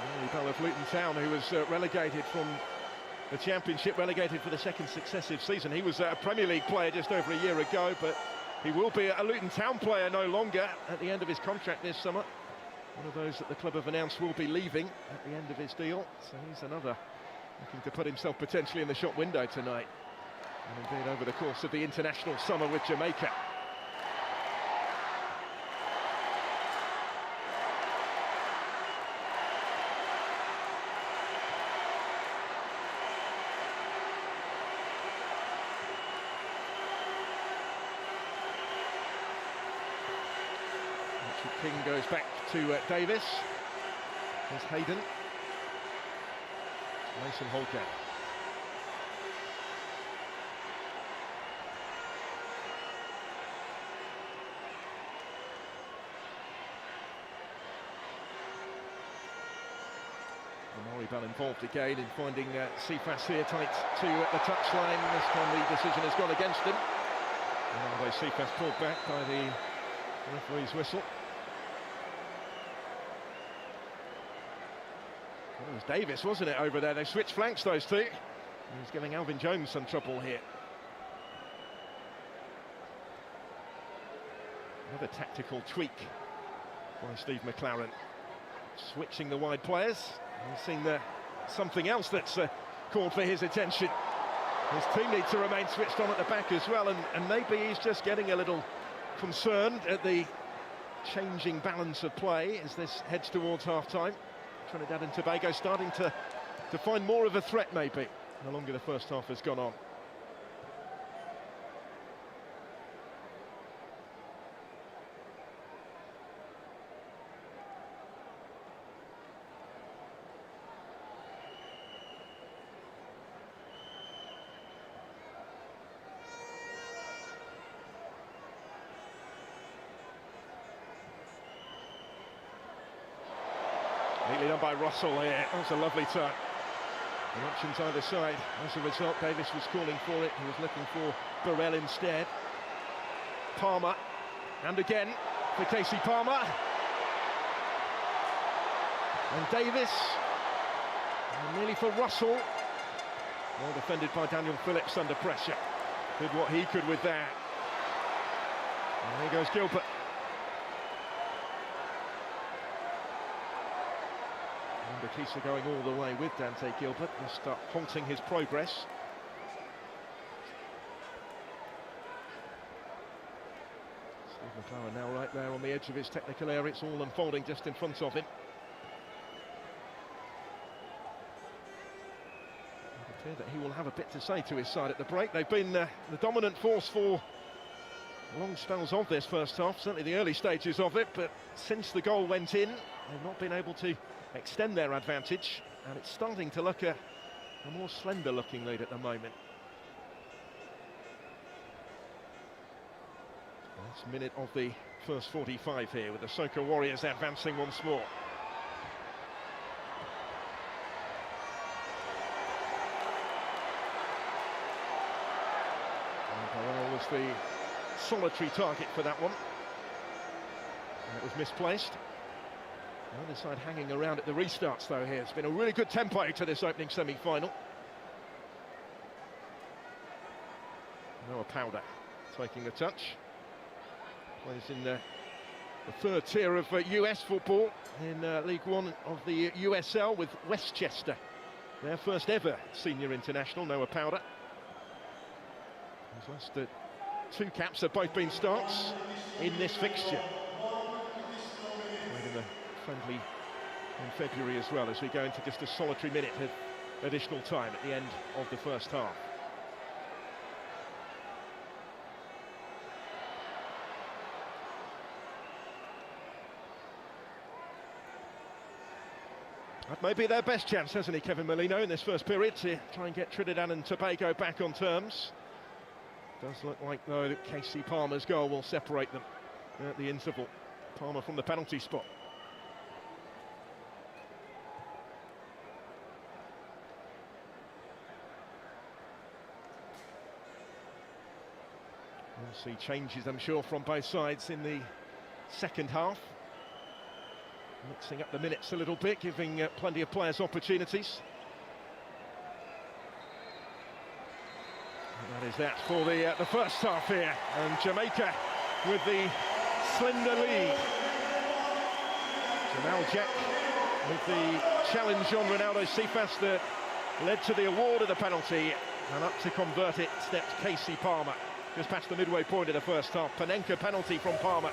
[SPEAKER 1] Amari Bell of Luton Town, who was relegated from the Championship, relegated for the 2nd successive season. He was a Premier League player just over a year ago, but he will be a Luton Town player no longer at the end of his contract this summer. One of those that the club have announced will be leaving at the end of his deal, so he's another looking to put himself potentially in the shop window tonight, and indeed over the course of the international summer with Jamaica. Richard King goes back to Davis. There's Hayden. Mason Holgate. Amari Bell involved again in finding Cephas here tight to the touchline. This time the decision has gone against him. And Cephas pulled back by the referee's whistle. It was Davis, wasn't it, over there? They switched flanks, those two. He's giving Alvin Jones some trouble here. Another tactical tweak by Steve McLaren. Switching the wide players. He's seen something else that's called for his attention. His team need to remain switched on at the back as well, and maybe he's just getting a little concerned at the changing balance of play as this heads towards half-time. Trinidad and Tobago starting to find more of a threat, maybe, the longer the first half has gone on. Neatly done by Russell here. That was a lovely turn. The options either side. As a result, Davis was calling for it. He was looking for Burrell instead. Palmer, and again for Casey Palmer. And Davis, and nearly for Russell. Well defended by Daniel Phillips under pressure. Did what he could with that. And there goes Gilbert. Bakisa going all the way with Dante Gilbert. He'll start halting his progress. Steve McLaren now right there on the edge of his technical area. It's all unfolding just in front of him. It would appear that he will have a bit to say to his side at the break. They've been the dominant force for long spells of this first half, certainly the early stages of it, but since the goal went in, they've not been able to extend their advantage, and it's starting to look a more slender looking lead at the moment. Last minute of the first 45 here, with the Soca Warriors advancing once more. And Burrell was the solitary target for that one. And it was misplaced. The other side hanging around at the restarts though here. It's been a really good tempo to this opening semi-final. Noah Powder taking the touch. Plays in the third tier of US football in League One of the USL with Westchester. Their first ever senior international, Noah Powder. He's lost 2 caps, have both been starts in this fixture. Played in the friendly in February as well, as we go into just a solitary minute of additional time at the end of the first half. That may be their best chance, hasn't he, Kevin Molino, in this first period, to try and get Trinidad and Tobago back on terms. Does look like, though, that Casey Palmer's goal will separate them at the interval. Palmer from the penalty spot. We'll see changes, I'm sure, from both sides in the second half. Mixing up the minutes a little bit, giving plenty of players opportunities. And that is that for the first half here, and Jamaica with the slender lead. Jamal Jack with the challenge on Ronaldo Cephas that led to the award of the penalty, and up to convert it stepped Casey Palmer, just past the midway point of the first half. Panenka penalty from Palmer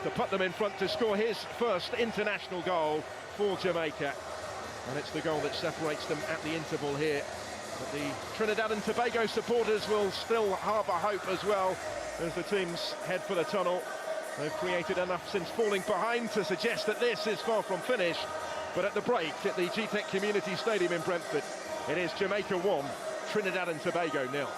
[SPEAKER 1] to put them in front to score his first international goal for Jamaica. And it's the goal that separates them at the interval here. But the Trinidad and Tobago supporters will still harbour hope as well as the teams head for the tunnel. They've created enough since falling behind to suggest that this is far from finished. But at the break at the GTEC Community Stadium in Brentford, it is Jamaica 1, Trinidad and Tobago 0.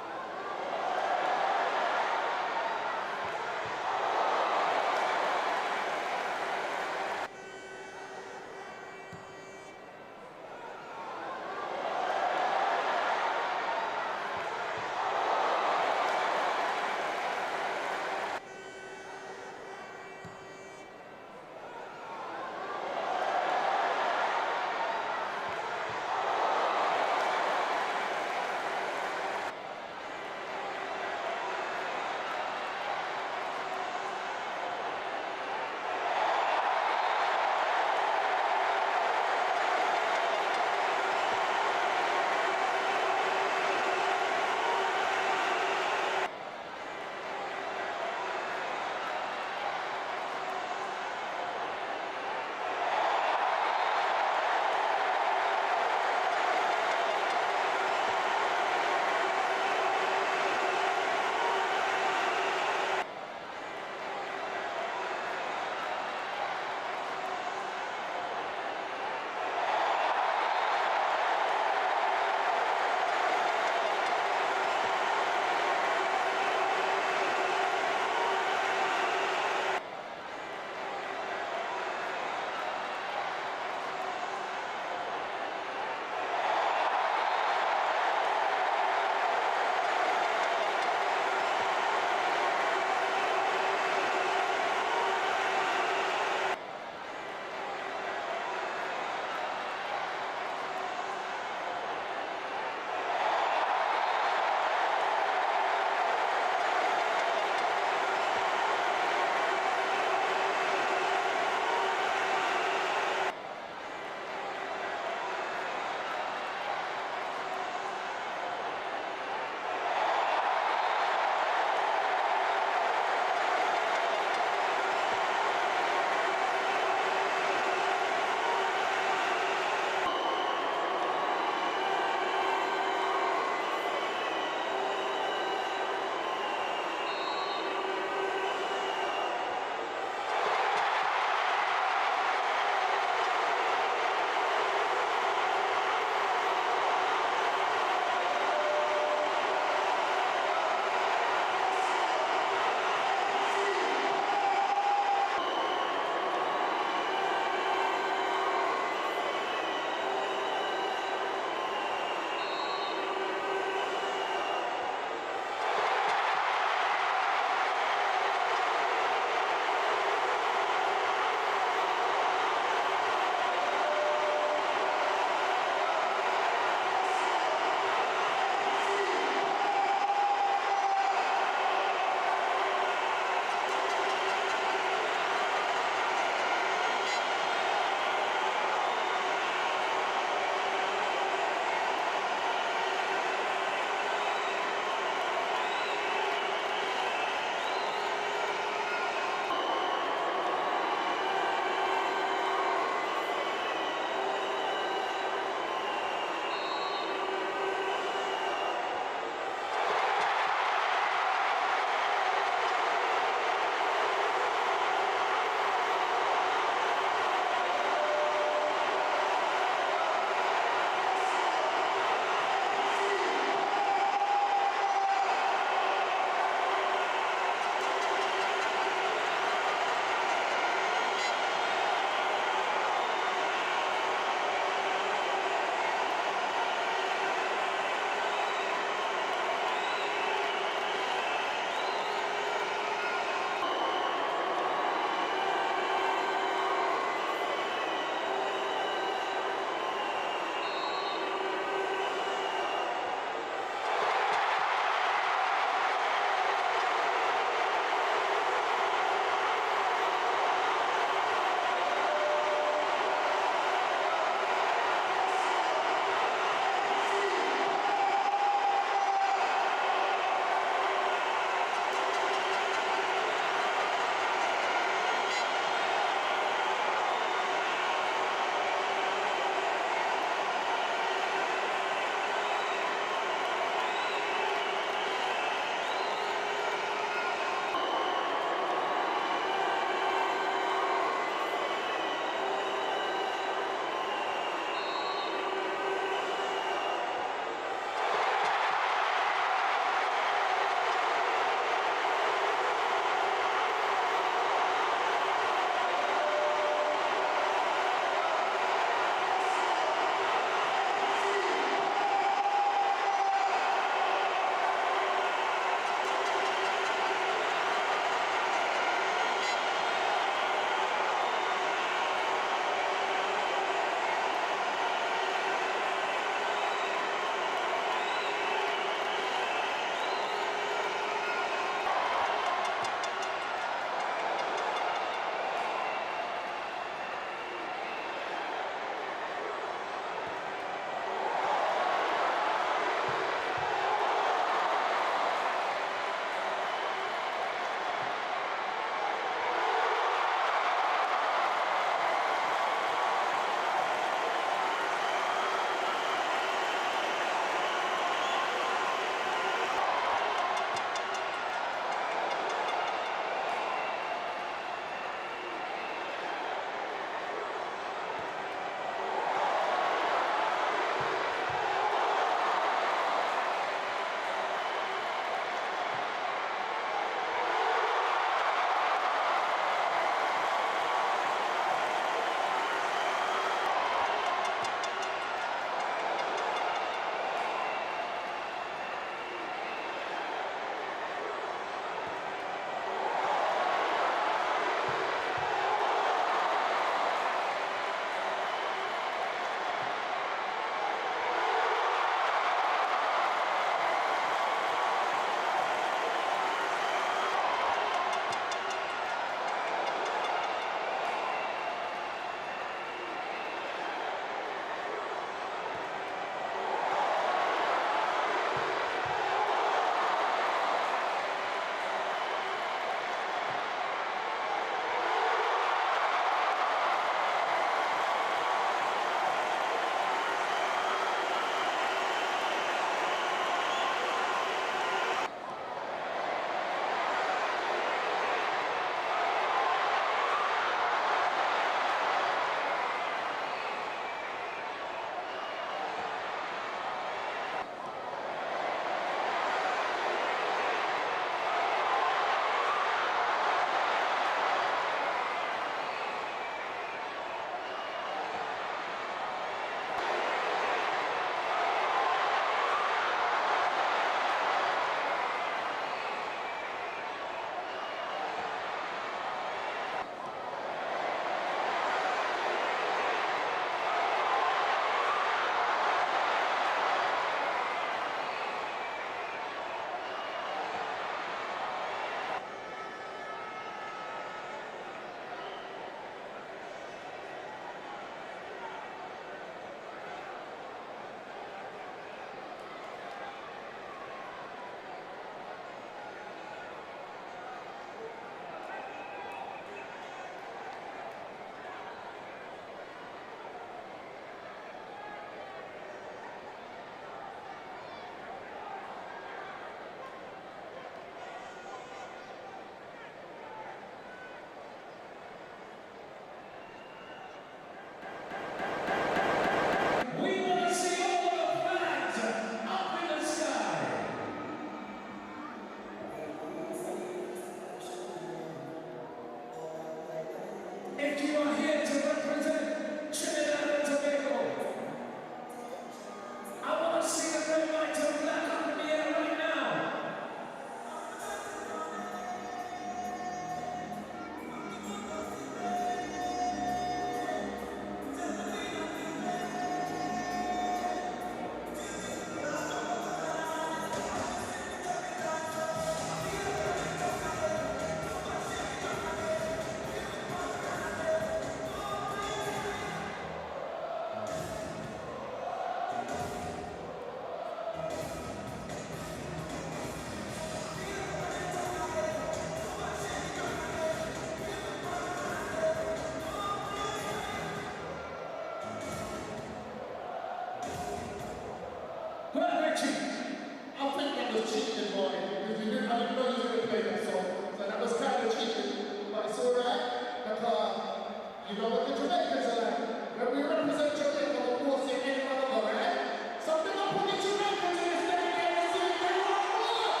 [SPEAKER 2] Jamaica, so that was kind of cheeky, but it's alright, because you know what the Jamaicans are like. When we represent Jamaica, we'll post it in another, right? So big up on the Jamaicans in this day and age, see if they want more.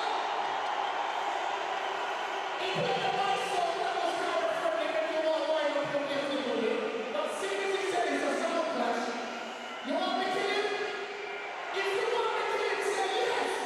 [SPEAKER 2] He played the right song, that was kind of funny, and you want why not from this video. But see as he said it's a sound clash. You want me to kill him? If you want me to kill him, say yes.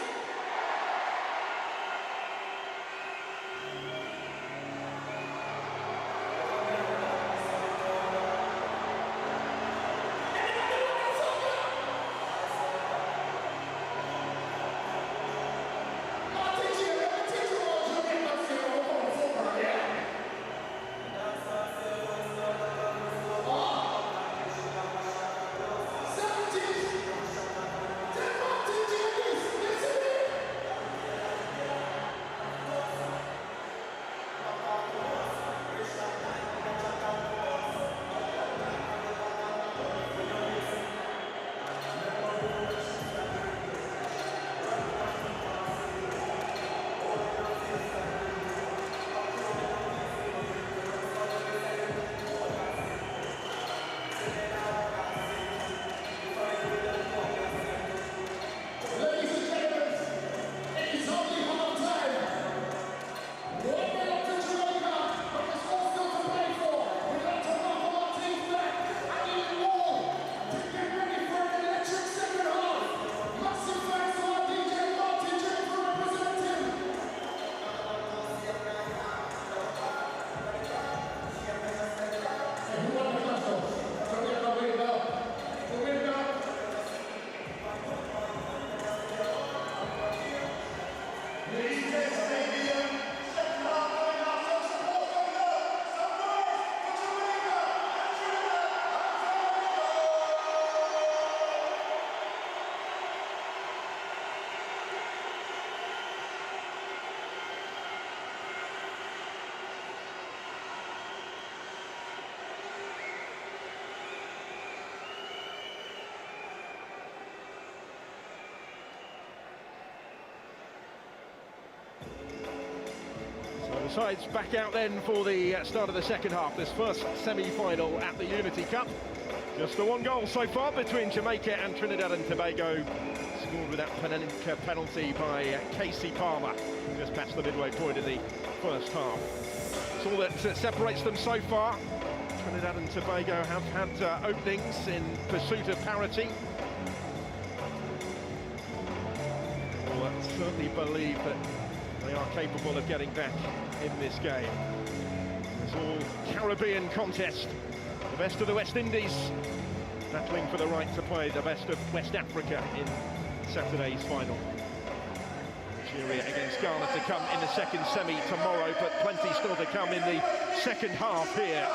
[SPEAKER 1] The sides back out then for the start of the second half, this first semi-final at the Unity Cup. Just the one goal so far between Jamaica and Trinidad and Tobago, scored with that penalty by Casey Palmer, just past the midway point of the first half. It's all that separates them so far. Trinidad and Tobago have had openings in pursuit of parity. Well, I certainly believe that they are capable of getting back in this game. It's all Caribbean contest. The best of the West Indies battling for the right to play the best of West Africa in Saturday's final. Nigeria against Ghana to come in the second semi tomorrow, but plenty still to come in the second half here.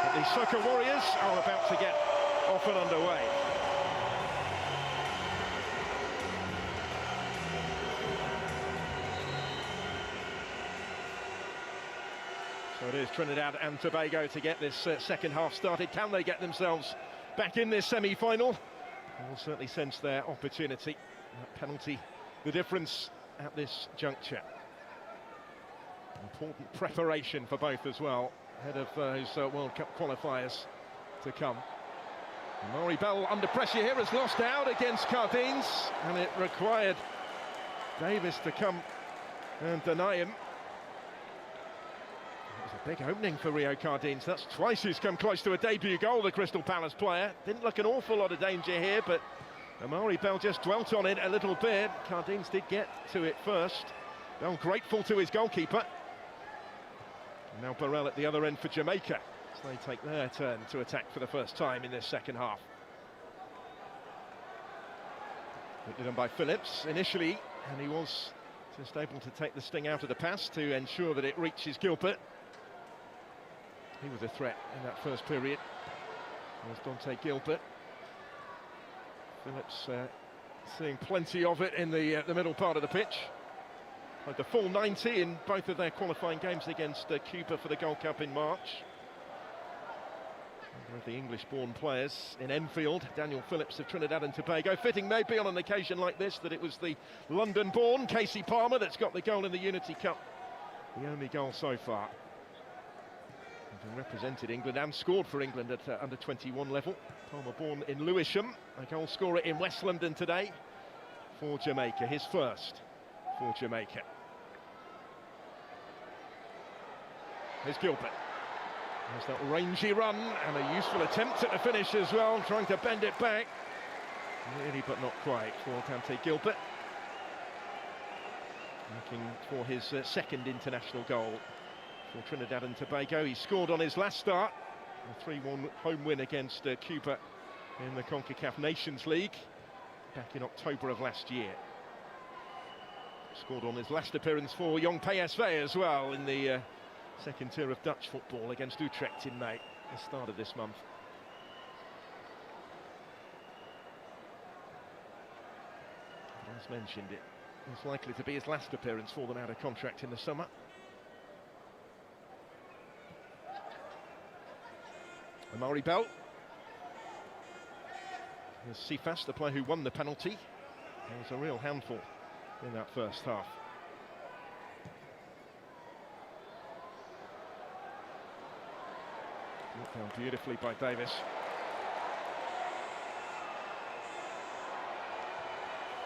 [SPEAKER 1] But the Soca Warriors are about to get off and underway. So it is Trinidad and Tobago to get this second half started. Can they get themselves back in this semi-final? We'll certainly sense their opportunity. That penalty, the difference at this juncture. Important preparation for both as well, ahead of those World Cup qualifiers to come. Maury Bell under pressure here, has lost out against Cardines, and it required Davis to come and deny him. Big opening for Rio Cardines. That's twice he's come close to a debut goal, the Crystal Palace player. Didn't look an awful lot of danger here, but Amari Bell just dwelt on it a little bit. Cardines did get to it first. Bell grateful to his goalkeeper. And now Burrell at the other end for Jamaica, as they take their turn to attack for the first time in this second half. Done by Phillips initially, and he was just able to take the sting out of the pass to ensure that it reaches Gilbert. He was a threat in that first period. There's Dante Gilbert. Phillips seeing plenty of it in the middle part of the pitch. Played the full 90 in both of their qualifying games against Cuba for the Gold Cup in March. Of the English-born players in Enfield, Daniel Phillips of Trinidad and Tobago. Fitting maybe on an occasion like this that it was the London-born Casey Palmer that's got the goal in the Unity Cup. The only goal so far. Having represented England and scored for England at under-21 level. Palmer born in Lewisham, a goal scorer in West London today for Jamaica, his first for Jamaica. Here's Gilbert. There's that rangy run and a useful attempt at the finish as well, trying to bend it back. Nearly but not quite for Kante Gilbert. Looking for his second international goal for Trinidad and Tobago. He scored on his last start, a 3-1 home win against Cuba in the CONCACAF Nations League back in October of last year. Scored on his last appearance for Young PSV as well in the second tier of Dutch football against Utrecht in May, the start of this month. But as mentioned, it is likely to be his last appearance for them out of contract in the summer. Amari Bell. There's Cephas, the player who won the penalty. There was a real handful in that first half. Down beautifully by Davis.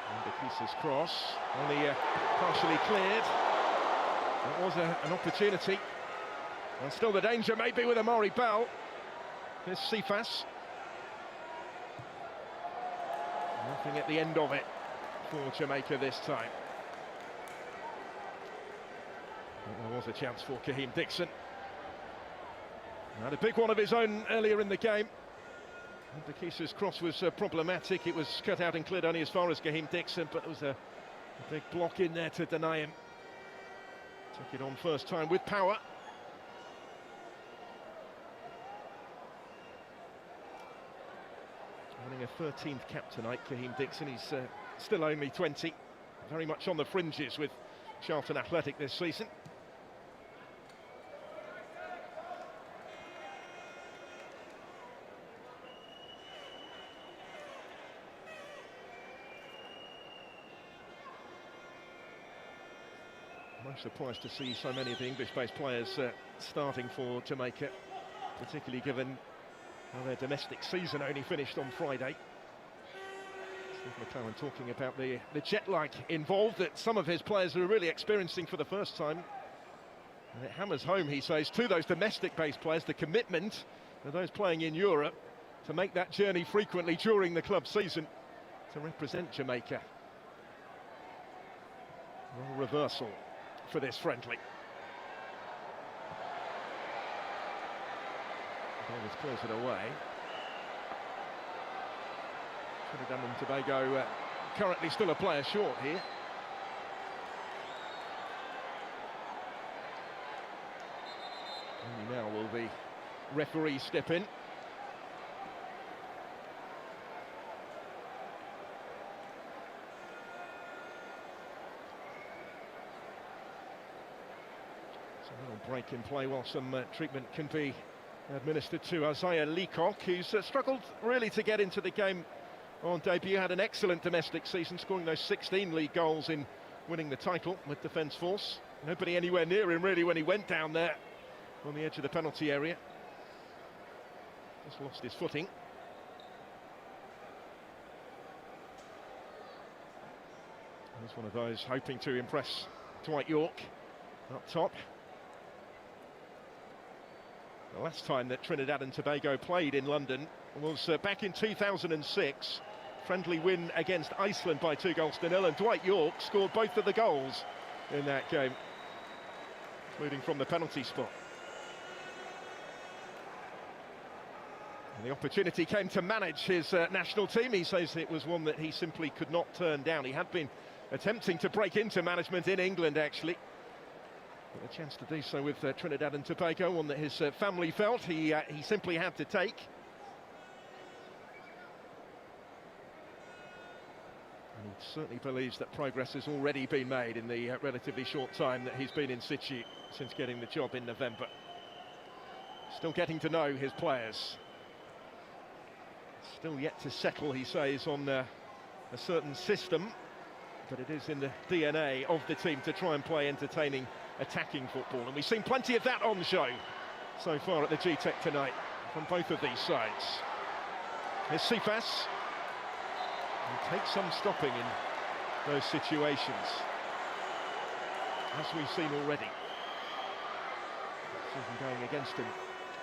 [SPEAKER 1] And Akisa's cross, only partially cleared. That was an opportunity. And still the danger maybe with Amari Bell. Here's Cephas. Nothing at the end of it for Jamaica this time. But there was a chance for Kaheem Dixon. Had a big one of his own earlier in the game. Bakisa's cross was problematic. It was cut out and cleared only as far as Kaheem Dixon, but there was a big block in there to deny him. Took it on first time with power. Winning a 13th cap tonight, Kaheem Dixon. He's still only 20. Very much on the fringes with Charlton Athletic this season. I'm surprised to see so many of the English-based players starting for Jamaica, particularly given how their domestic season only finished on Friday. Steve McClaren talking about the jet lag involved that some of his players are really experiencing for the first time. And it hammers home, he says, to those domestic-based players the commitment of those playing in Europe to make that journey frequently during the club season to represent Jamaica. Well, reversal for this friendly. Davis clears it away. Trinidad and Tobago currently still a player short here. Only now will the referee step in. A little break in play while some treatment can be administered to Isaiah Leacock, who's struggled really to get into the game on debut. Had an excellent domestic season, scoring those 16 league goals in winning the title with Defence Force. Nobody anywhere near him really when he went down there on the edge of the penalty area. Just lost his footing. He's one of those hoping to impress Dwight York up top. The last time that Trinidad and Tobago played in London was back in 2006. Friendly win against Iceland by 2-0, and Dwight York scored both of the goals in that game, including from the penalty spot. And the opportunity came to manage his national team. He says it was one that he simply could not turn down. He had been attempting to break into management in England, actually. But a chance to do so with Trinidad and Tobago, one that his family felt he simply had to take. And he certainly believes that progress has already been made in the relatively short time that he's been in situ since getting the job in November. Still getting to know his players Still yet to settle, he says, on a certain system, but it is in the DNA of the team to try and play entertaining, attacking football, and we've seen plenty of that on show so far at the G-Tech tonight from both of these sides. Here's Cephas. He takes some stopping in those situations, as we've seen already. Isn't going against him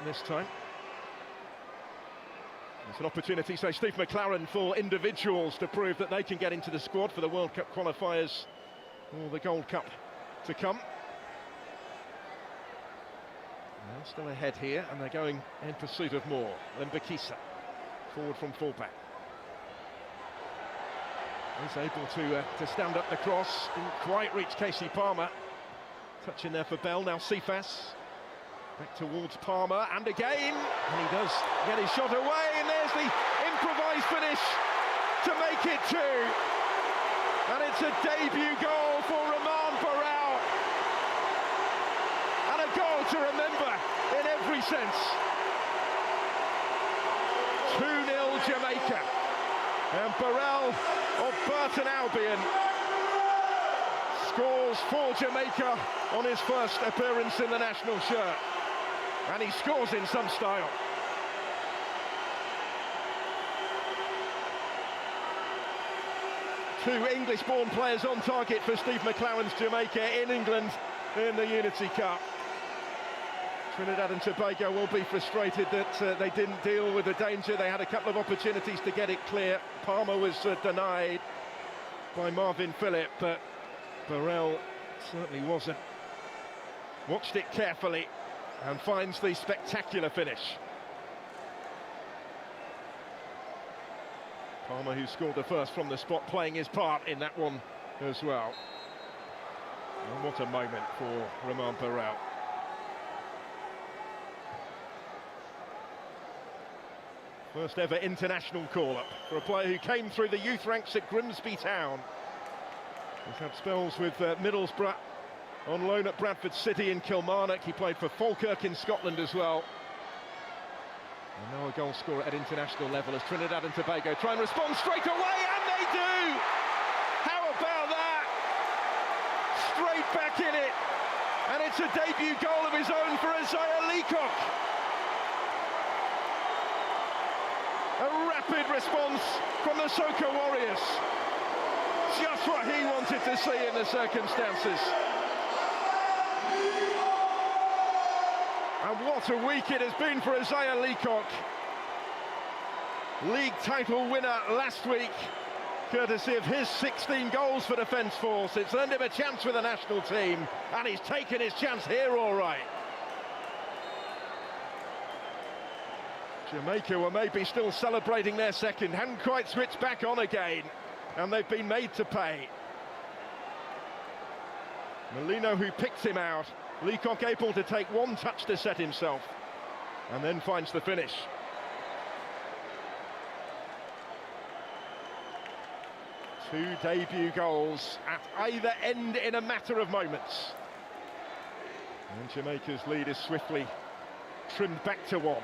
[SPEAKER 1] this time. It's an opportunity, say Steve McLaren, for individuals to prove that they can get into the squad for the World Cup qualifiers or the Gold Cup to come. They're still ahead here, and they're going in pursuit of more. Lembakisa, forward from fullback. He's able to stand up the cross. Didn't quite reach Casey Palmer. Touch in there for Bell. Now Cephas. Back towards Palmer, and again, and he does get his shot away, and there's the improvised finish to make it 2. And it's a debut goal for Romain Barral. And a goal to remember in every sense. 2-0 Jamaica. And Barral of Burton Albion scores for Jamaica on his first appearance in the national shirt. And he scores in some style. Two English-born players on target for Steve McLaren's Jamaica in England in the Unity Cup. Trinidad and Tobago will be frustrated that they didn't deal with the danger. They had a couple of opportunities to get it clear. Palmer was denied by Marvin Phillip, but Barral certainly wasn't. Watched it carefully and finds the spectacular finish. Palmer, who scored the first from the spot, playing his part in that one as well. And what a moment for Romain Barral. First ever international call-up for a player who came through the youth ranks at Grimsby Town. He's had spells with Middlesbrough, on loan at Bradford City in Kilmarnock. He played for Falkirk in Scotland as well. And now a goal scorer at international level as Trinidad and Tobago try and respond straight away, and they do! How about that? Straight back in it. And it's a debut goal of his own for Isaiah Leacock. A rapid response from the Soca Warriors. Just what he wanted to see in the circumstances. And what a week it has been for Isaiah Leacock. League title winner last week, courtesy of his 16 goals for Defence Force. It's earned him a chance with the national team, and he's taken his chance here all right. Jamaica were maybe still celebrating their second, hadn't quite switched back on again, and they've been made to pay. Molino, who picked him out. Leacock able to take one touch to set himself, and then finds the finish. Two debut goals at either end in a matter of moments. And Jamaica's lead is swiftly trimmed back to 1.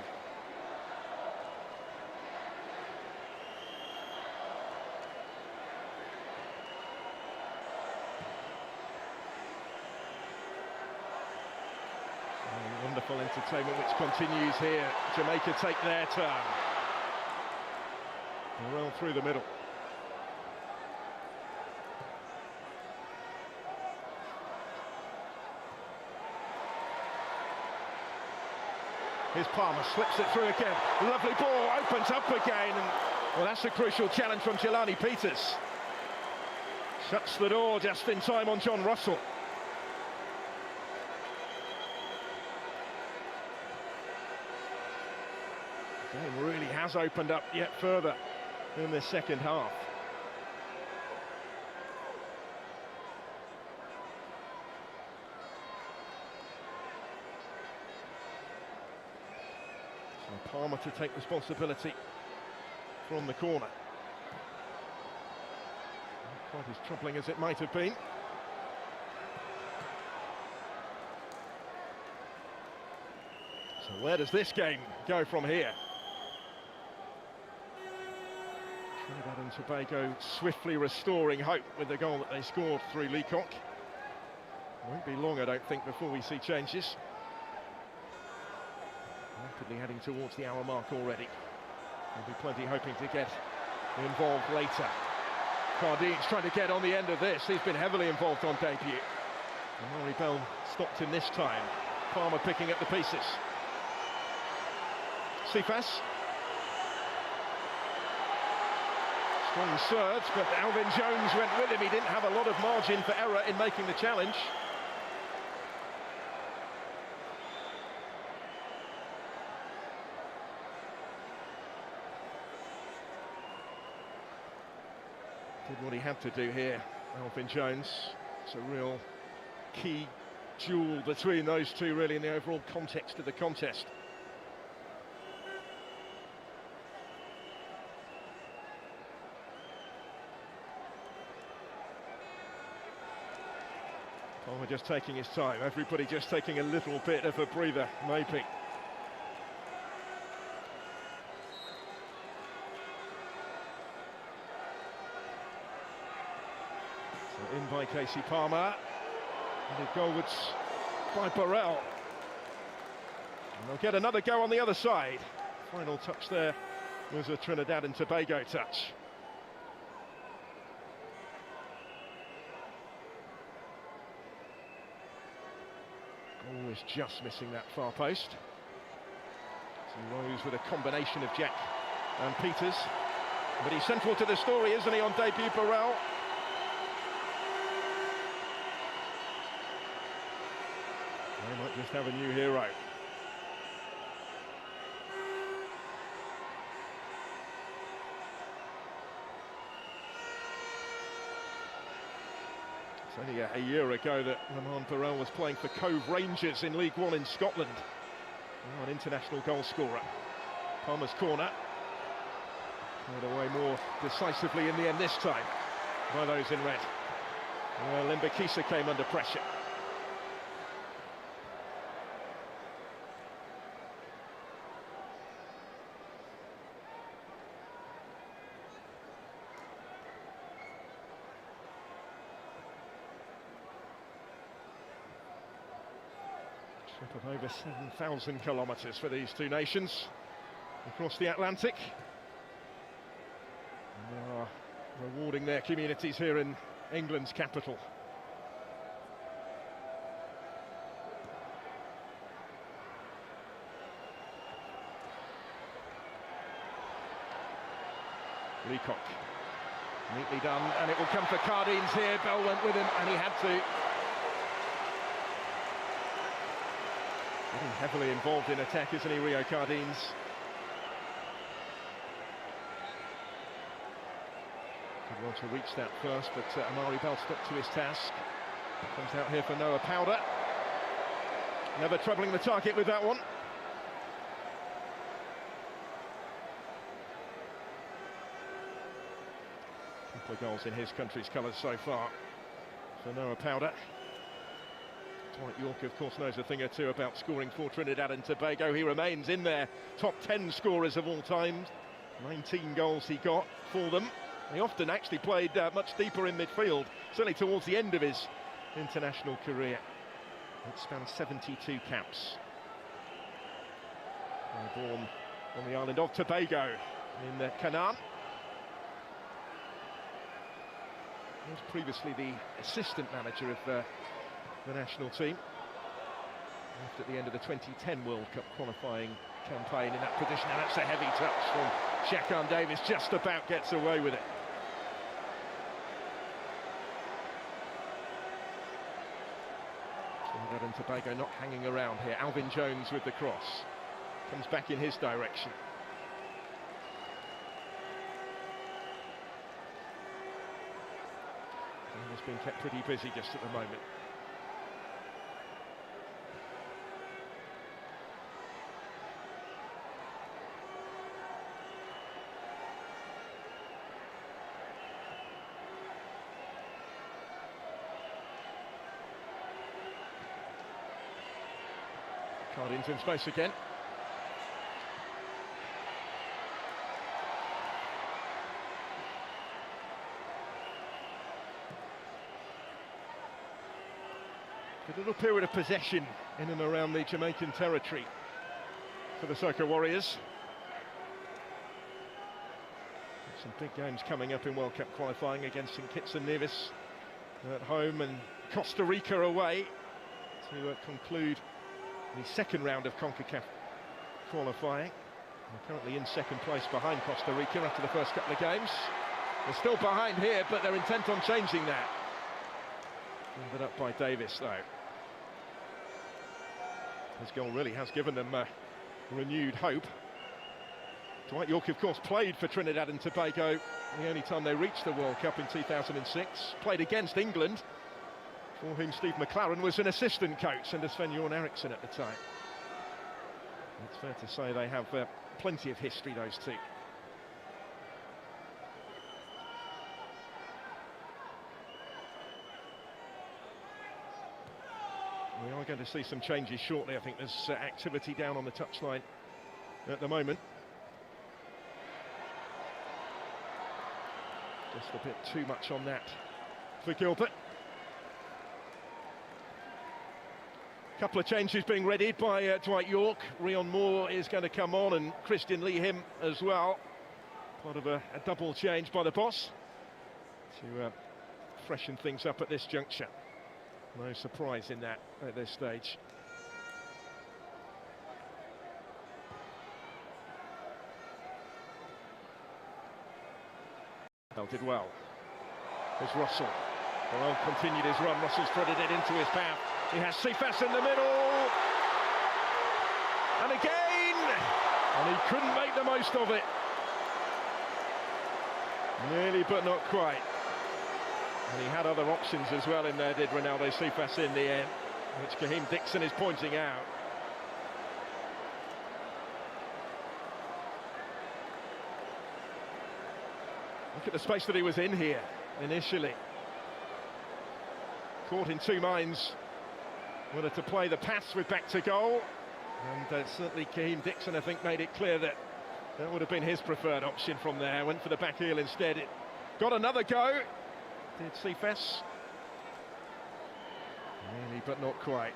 [SPEAKER 1] Wonderful entertainment which continues here. Jamaica take their turn. Well through the middle. Here's Palmer, slips it through again. Lovely ball, opens up again. And, well, that's a crucial challenge from Jelani Peters. Shuts the door just in time on John Russell. Game really has opened up yet further in the second half. So Palmer to take responsibility from the corner. Not quite as troubling as it might have been. So where does this game go from here? Trinidad and Tobago swiftly restoring hope with the goal that they scored through Leacock. Won't be long, I don't think, before we see changes. Rapidly heading towards the hour mark already. There'll be plenty hoping to get involved later. Cardin's trying to get on the end of this. He's been heavily involved on debut. Amari Bell stopped him this time. Palmer picking up the pieces. Cephas. Strong surge, but Alvin Jones went with him. He didn't have a lot of margin for error in making the challenge. Did what he had to do here, Alvin Jones. It's a real key duel between those two, really, in the overall context of the contest. Palmer just taking his time, everybody just taking a little bit of a breather, maybe. So in by Casey Palmer, and goalwards by Burrell. And they'll get another go on the other side. Final touch there was a Trinidad and Tobago touch. Always just missing that far post. So Rose with a combination of Jack and Peters. But he's central to the story, isn't he, on debut, Burrell? They might just have a new hero. It's only a year ago that Lamont Burrell was playing for Cove Rangers in League One in Scotland. Oh, an international goal scorer. Palmer's corner. Played away more decisively in the end this time by those in red. Limbakisa came under pressure. Trip of over 7,000 kilometres for these two nations across the Atlantic. And they are rewarding their communities here in England's capital. Leacock, neatly done, and it will come for Cardines here. Bell went with him, and he had to. Getting heavily involved in attack, isn't he, Rio Cardines? Did well to reach that first, but Amari Bell stuck to his task. Comes out here for Noah Powder. Never troubling the target with that one. Couple of goals in his country's colours so far for Noah Powder. Dwight York, of course, knows a thing or two about scoring for Trinidad and Tobago. He remains in their top 10 scorers of all time. 19 goals he got for them. He often actually played much deeper in midfield, certainly towards the end of his international career. It spanned 72 caps. Born on the island of Tobago in Canaan. He was previously the assistant manager of the national team. Left at the end of the 2010 World Cup qualifying campaign in that position, and that's a heavy touch from Shakan Davis, just about gets away with it. Trinidad and Tobago not hanging around here. Alvin Jones with the cross. Comes back in his direction. And he's been kept pretty busy just at the moment. Cardins in space again. A little period of possession in and around the Jamaican territory for the Soca Warriors. Some big games coming up in World Cup qualifying against St Kitts and Nevis at home and Costa Rica away to conclude the second round of CONCACAF qualifying. They're currently in second place behind Costa Rica after the first couple of games. They're still behind here, but they're intent on changing that. Fielded up by Davis, though. His goal really has given them renewed hope. Dwight Yorke, of course, played for Trinidad and Tobago the only time they reached the World Cup in 2006. Played against England, for whom Steve McLaren was an assistant coach, under Sven-Göran Eriksson at the time. It's fair to say they have plenty of history, those two. We are going to see some changes shortly. I think there's activity down on the touchline at the moment. Just a bit too much on that for Gilbert. Couple of changes being readied by Dwight Yorke. Rion Moore is going to come on, and Christian Lee Him as well. Part of a double change by the boss to freshen things up at this juncture. No surprise in that at this stage. Did well. There's Russell. Well, continued his run. Russell's threaded it into his path. He has Cephas in the middle. And again! And he couldn't make the most of it. Nearly, but not quite. And he had other options as well in there, did Ronaldo Cephas in the end, which Kaheem Dixon is pointing out. Look at the space that he was in here initially. Caught in two minds whether to play the pass with back to goal. And certainly Kaheem Dixon, I think, made it clear that that would have been his preferred option from there. Went for the back heel instead. It got another go. Did Cephas. Nearly, but not quite.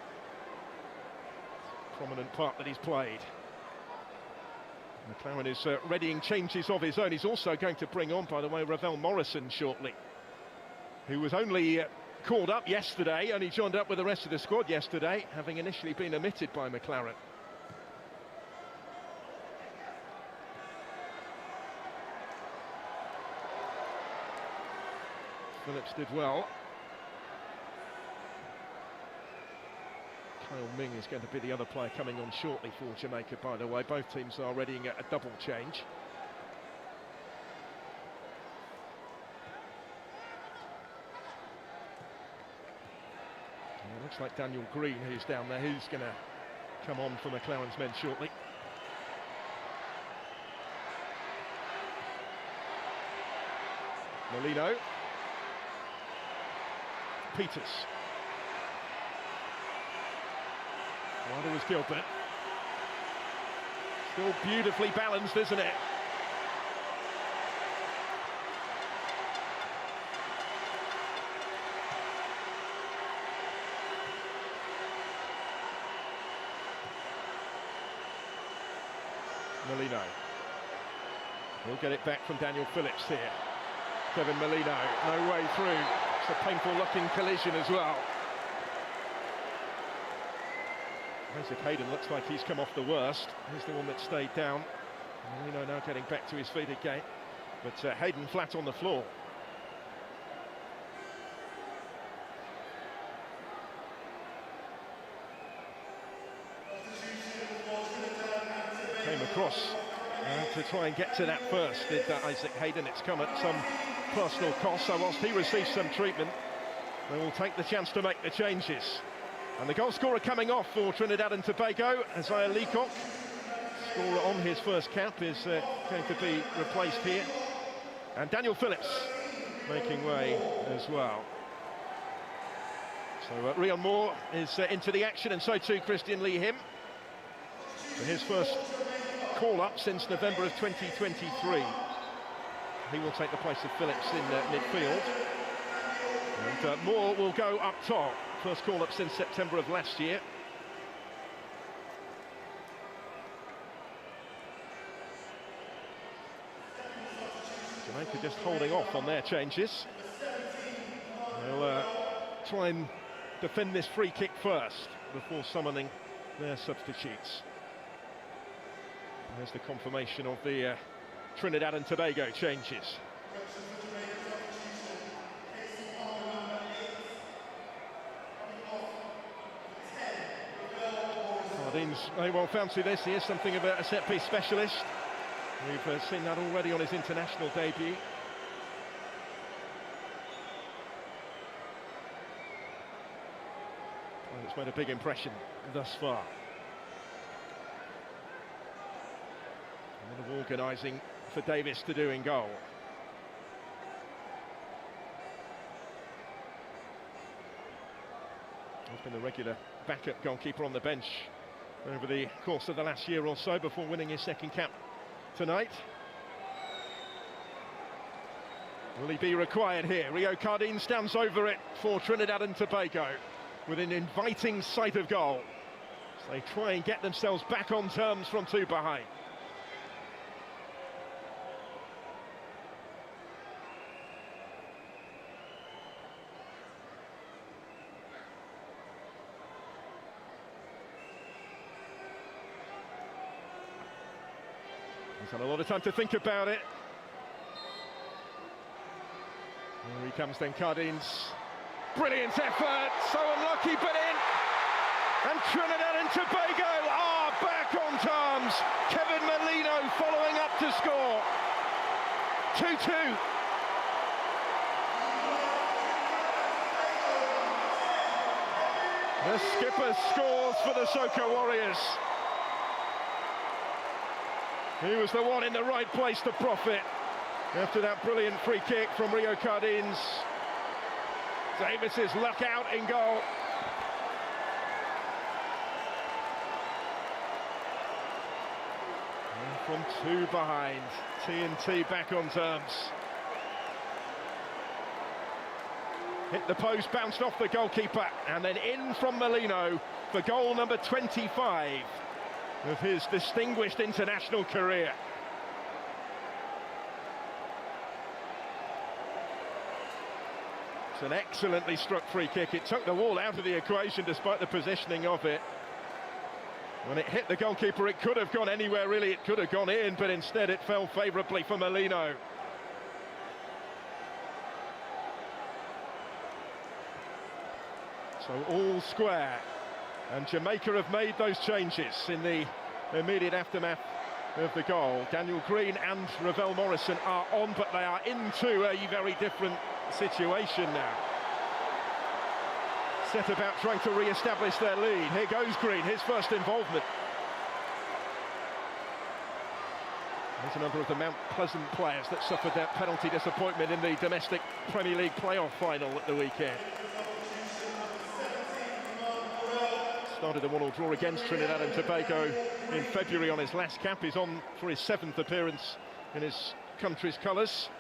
[SPEAKER 1] Prominent part that he's played. McLaren is readying changes of his own. He's also going to bring on, by the way, Ravel Morrison shortly, who was only called up yesterday, only joined up with the rest of the squad yesterday, having initially been omitted by McLaren. Phillips did well. Kyle Ming is going to be the other player coming on shortly for Jamaica, by the way. Both teams are readying a double change. It looks like Daniel Green, who's down there, who's going to come on for McLaren's men shortly. Molino. Peters. Well, there was Gilbert. Still beautifully balanced, isn't it? Molino. He'll get it back from Daniel Phillips here. Kevin Molino, no way through. It's a painful looking collision as well. Isaac Hayden looks like he's come off the worst. He's the one that stayed down. Molino now getting back to his feet again. But Hayden flat on the floor. Came across to try and get to that first, did Isaac Hayden. It's come at some personal cost, so whilst he receives some treatment, they will take the chance to make the changes. And the goal scorer coming off for Trinidad and Tobago, Isaiah Leacock. Scorer on his first cap is going to be replaced here. And Daniel Phillips making way as well. So Rion Moore is into the action, and so too Christian Lee Him. For his first call-up since November of 2023. He will take the place of Phillips in midfield. And Moore will go up top First call-up since September of last year. Jamaica just holding off on their changes. They'll try and defend this free kick first before summoning their substitutes. There's the confirmation of the Trinidad and Tobago changes. Sardines may well fancy this. He is something of a set-piece specialist. We've seen that already on his international debut. Well, it's made a big impression thus far. A lot of organising for Davis to do in goal. He's been the regular backup goalkeeper on the bench over the course of the last year or so before winning his second cap tonight. Will he be required here? Rio Cardin stands over it for Trinidad and Tobago with an inviting sight of goal. So they try and get themselves back on terms from two behind. He's had a lot of time to think about it. Here he comes then, Cardin's brilliant effort, so unlucky but in. And Trinidad and Tobago are back on terms. Kevin Molino following up to score. 2-2. The skipper scores for the Soca Warriors. He was the one in the right place to profit after that brilliant free kick from Rio Cardins. Davis's luck out in goal. And from two behind, TNT back on terms. Hit the post, bounced off the goalkeeper, and then in from Molino for goal number 25 of his distinguished international career. It's an excellently struck free kick. It took the wall out of the equation despite the positioning of it. When it hit the goalkeeper, it could have gone anywhere really. It could have gone in, but instead it fell favourably for Molino. So all square. And Jamaica have made those changes in the immediate aftermath of the goal. Daniel Green and Ravel Morrison are on, but they are into a very different situation now. Set about trying to re-establish their lead. Here goes Green, his first involvement. There's a number of the Mount Pleasant players that suffered that penalty disappointment in the domestic Premier League playoff final at the weekend. Started a 1-1 draw against Trinidad and Tobago in February on his last cap. He's on for his 7th appearance in his country's colours.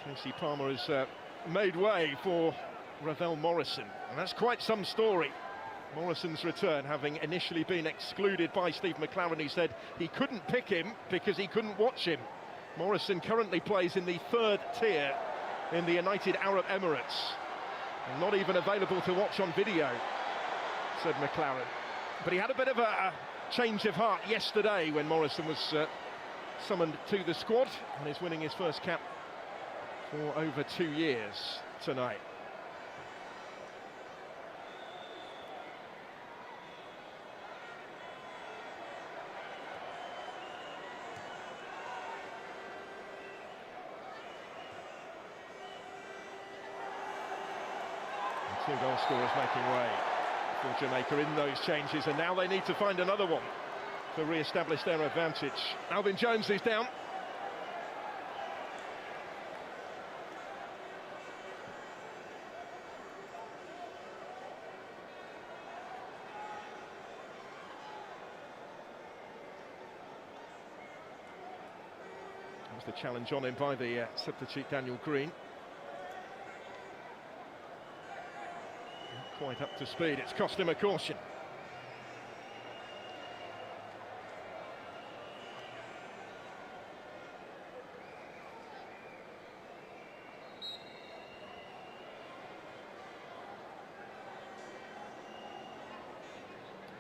[SPEAKER 1] Casey Palmer has made way for Ravel Morrison, and that's quite some story. Morrison's return, having initially been excluded by Steve McLaren, who said he couldn't pick him because he couldn't watch him. Morrison currently plays in the 3rd tier in the United Arab Emirates, and not even available to watch on video, said McLaren. But he had a bit of a change of heart yesterday when Morrison was summoned to the squad, and is winning his first cap for over 2 years tonight. The 2 goal scorers making way for Jamaica in those changes, and now they need to find another one to re-establish their advantage. Alvin Jones is down. That was the challenge on him by the substitute Daniel Green. quite up to speed. It's cost him a caution.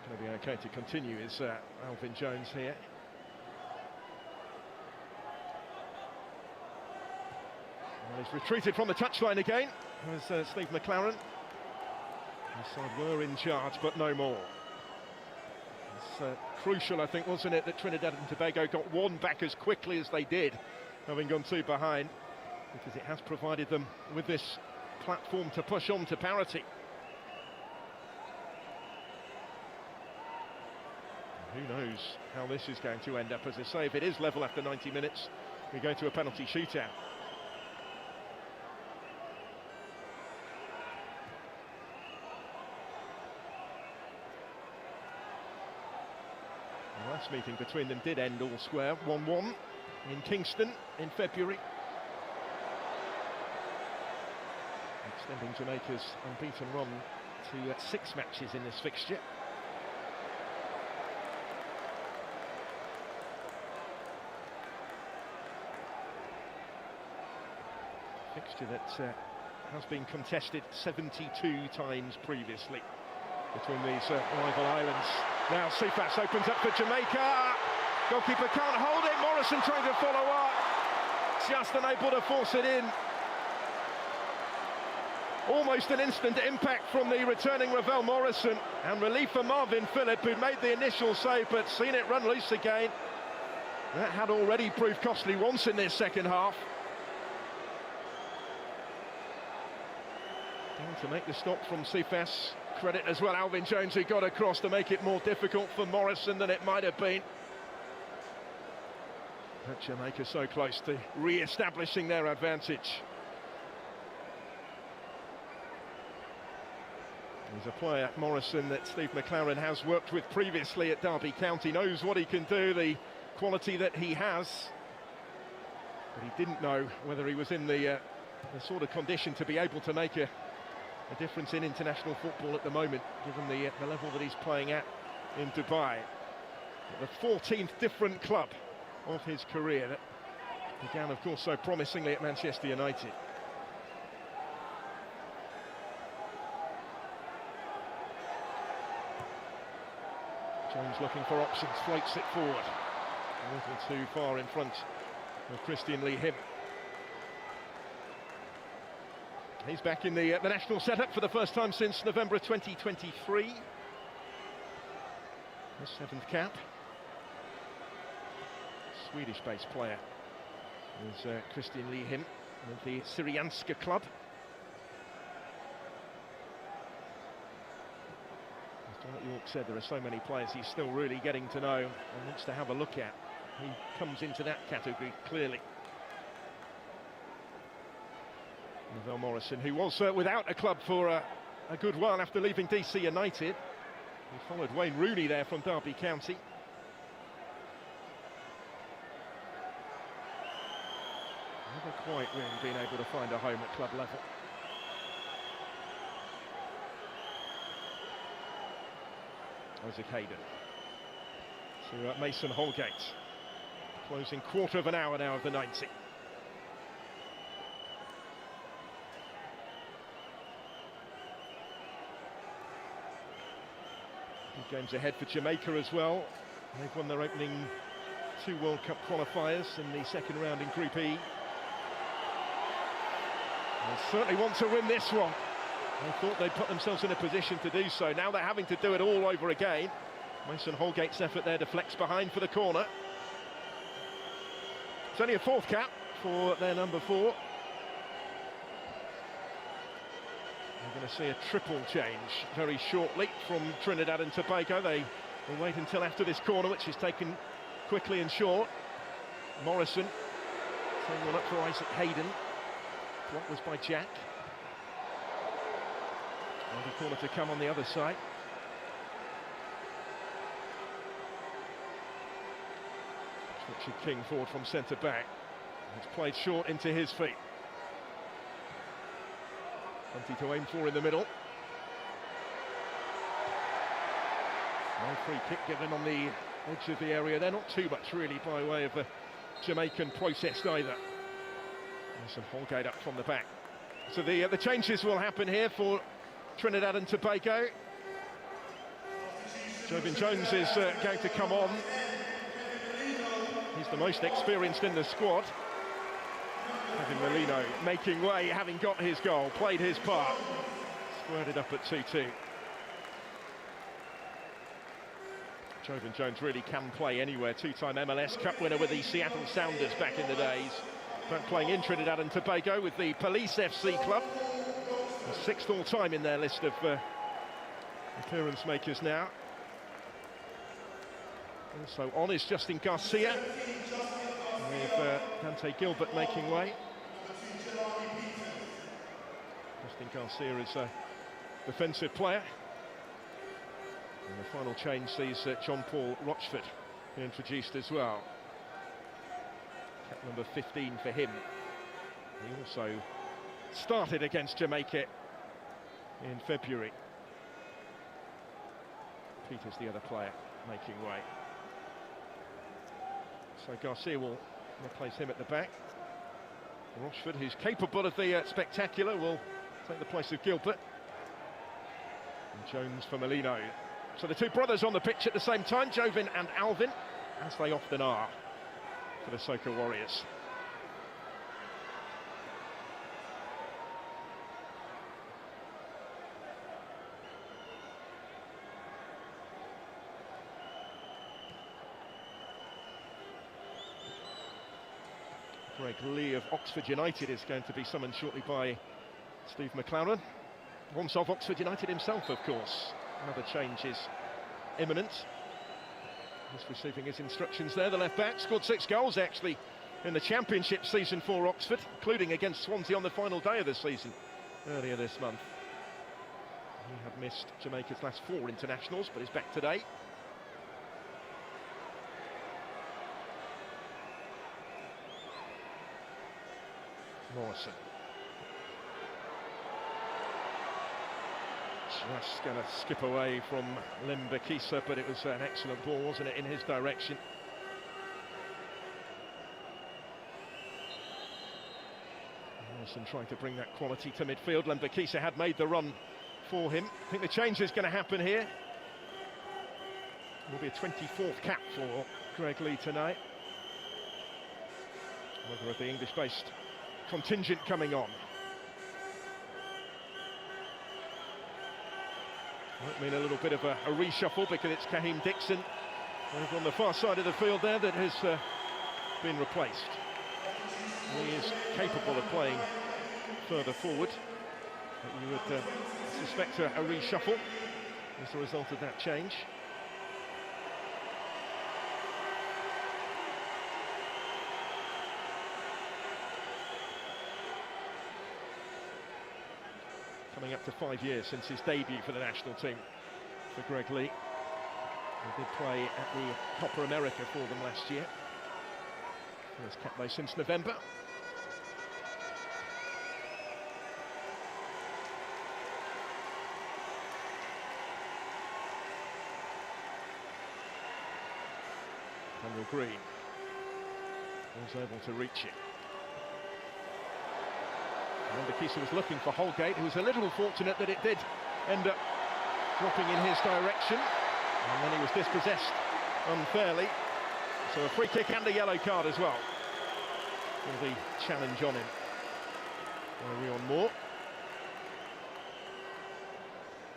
[SPEAKER 1] Going to be okay to continue is Alvin Jones here. Well, he's retreated from the touchline again. As Steve McLaren. The side were in charge, but no more. It's crucial, I think, wasn't it, that Trinidad and Tobago got one back as quickly as they did, having gone two behind, because it has provided them with this platform to push on to parity. Who knows how this is going to end up. As I say, if it is level after 90 minutes, we go to a penalty shootout. The last meeting between them did end all square, 1-1 in Kingston in February. Extending Jamaica's unbeaten run to 6 matches in this fixture. Fixture that has been contested 72 times previously between these rival islands. Now Cephas opens up for Jamaica. Goalkeeper can't hold it. Morrison trying to follow up. Just unable to force it in. Almost an instant impact from the returning Ravel Morrison. And relief for Marvin Phillip, who made the initial save but seen it run loose again. That had already proved costly once in this second half. To make the stop from Cephas. Credit as well Alvin Jones, who got across to make it more difficult for Morrison than it might have been. But Jamaica so close to re-establishing their advantage. He's a player, Morrison, that Steve McLaren has worked with previously at Derby County, knows what he can do, the quality that he has. But he didn't know whether he was in the sort of condition to be able to make a difference in international football at the moment, given the level that he's playing at in Dubai. The 14th different club of his career that began, of course, so promisingly at Manchester United. Jones looking for options, floats it forward. A little too far in front of Christian Lee Him. He's back in the national setup for the first time since November 2023. His 7th cap. Swedish-based player is Christian Lee Him of the Syrianska club. As John York said, there are so many players he's still really getting to know and wants to have a look at. He comes into that category clearly. Ravel Morrison, who was without a club for a good while after leaving DC United. He followed Wayne Rooney there from Derby County. Never quite really been able to find a home at club level. Isaac Hayden to Mason Holgate. Closing quarter of an hour now of the 90. 2 games ahead for Jamaica as well. They've won their opening 2 World Cup qualifiers in the second round in Group E. They certainly want to win this one. They thought they'd put themselves in a position to do so. Now they're having to do it all over again. Mason Holgate's effort there deflects behind for the corner. It's only a 4th cap for their number 4. We're going to see a triple change very shortly from Trinidad and Tobago. They will wait until after this corner, which is taken quickly and short. Morrison setting one up for Isaac Hayden. Block was by Jack. Another corner to come on the other side. Richard King forward from centre back. It's played short into his feet. Plenty to aim for in the middle. No free kick given on the edge of the area. They're not too much really by way of a Jamaican process either. There's some Holgate up from the back. So the changes will happen here for Trinidad and Tobago. Jovin Jones is going to come on. He's the most experienced in the squad. Kevin Molino making way, having got his goal, played his part. Squared it up at 2-2. Jovin Jones really can play anywhere. Two-time MLS Cup winner with the Seattle Sounders back in the days. But playing in Trinidad and Tobago with the Police FC club. The 6th all-time in their list of appearance makers now. Also on is Justin Garcia, with Dante Gilbert making way. Justin Garcia is a defensive player. And the final change sees John Paul Rochford introduced as well. Cap number 15 for him. He also started against Jamaica in February. Peter's the other player making way. So Garcia will replace him at the back. Rochford, who's capable of the spectacular, will take the place of Gilbert. And Jones for Molino. So the two brothers on the pitch at the same time, Jovin and Alvin, as they often are for the Soca Warriors. Greg Lee of Oxford United is going to be summoned shortly by Steve McLaren. Once of Oxford United himself, of course. Another change is imminent. Just receiving his instructions there. The left back scored 6 goals actually in the Championship season for Oxford, including against Swansea on the final day of the season earlier this month. He had missed Jamaica's last 4 internationals, but is back today. Morrison. Just going to skip away from Limbakisa, but it was an excellent ball, wasn't it, in his direction. Morrison trying to bring that quality to midfield. Limbakisa had made the run for him. I think the change is going to happen here. It will be a 24th cap for Greg Lee tonight. Another of the English-based contingent coming on. Might mean a little bit of a reshuffle because it's Kaheem Dixon over on the far side of the field there that has been replaced. He is capable of playing further forward, but you would suspect a reshuffle as a result of that change. Coming up to 5 years since his debut for the national team for Greg Lee. He did play at the Copa America for them last year. First cap though since November. Daniel Green was able to reach it. Limbakisa was looking for Holgate, who was a little fortunate that it did end up dropping in his direction, and then he was dispossessed unfairly. So a free kick and a yellow card as well for the challenge on him by Rion Moore.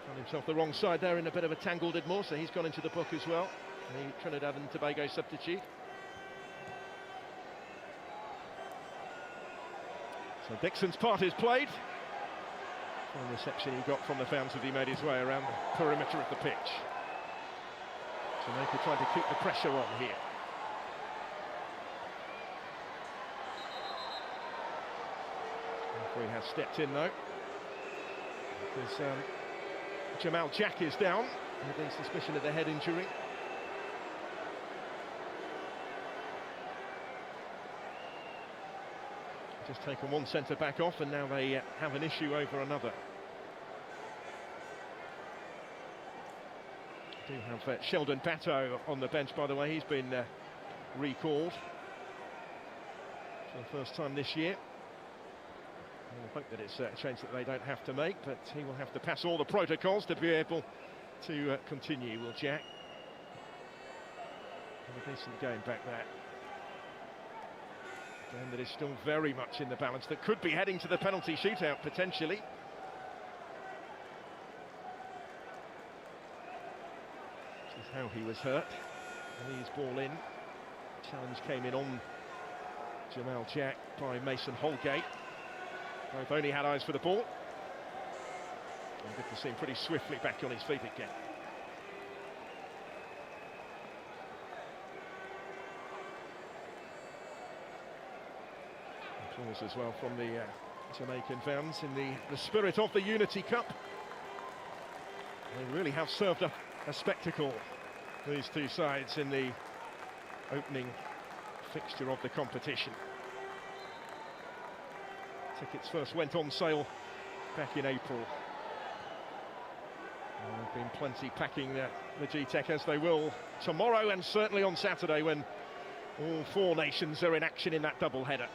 [SPEAKER 1] Found himself the wrong side there in a bit of a tangle, did Moore, so he's gone into the book as well, the Trinidad and Tobago substitute. So Dixon's part is played. Fine reception he got from the fans as he made his way around the perimeter of the pitch. Jamaica trying to keep the pressure on here. The referee has stepped in though, because Jamal Jack is down with the suspicion of a head injury. Just taken one centre-back off, and now they have an issue over another. do have Sheldon Pato on the bench, by the way. He's been recalled for the first time this year. I hope that it's a change that they don't have to make, but he will have to pass all the protocols to be able to continue, will Jack. And a decent game back there. A game that is still very much in the balance, that could be heading to the penalty shootout potentially. This is how he was hurt. Lee's ball in. Challenge came in on Jamal Jack by Mason Holgate. Both only had eyes for the ball. And good to see him pretty swiftly back on his feet again. Applause as well from the Jamaican fans in the spirit of the Unity Cup. They really have served up a spectacle, these two sides, in the opening fixture of the competition. Tickets first went on sale back in April. And there have been plenty packing the G-Tech, as they will tomorrow and certainly on Saturday, when all four nations are in action in that double-header.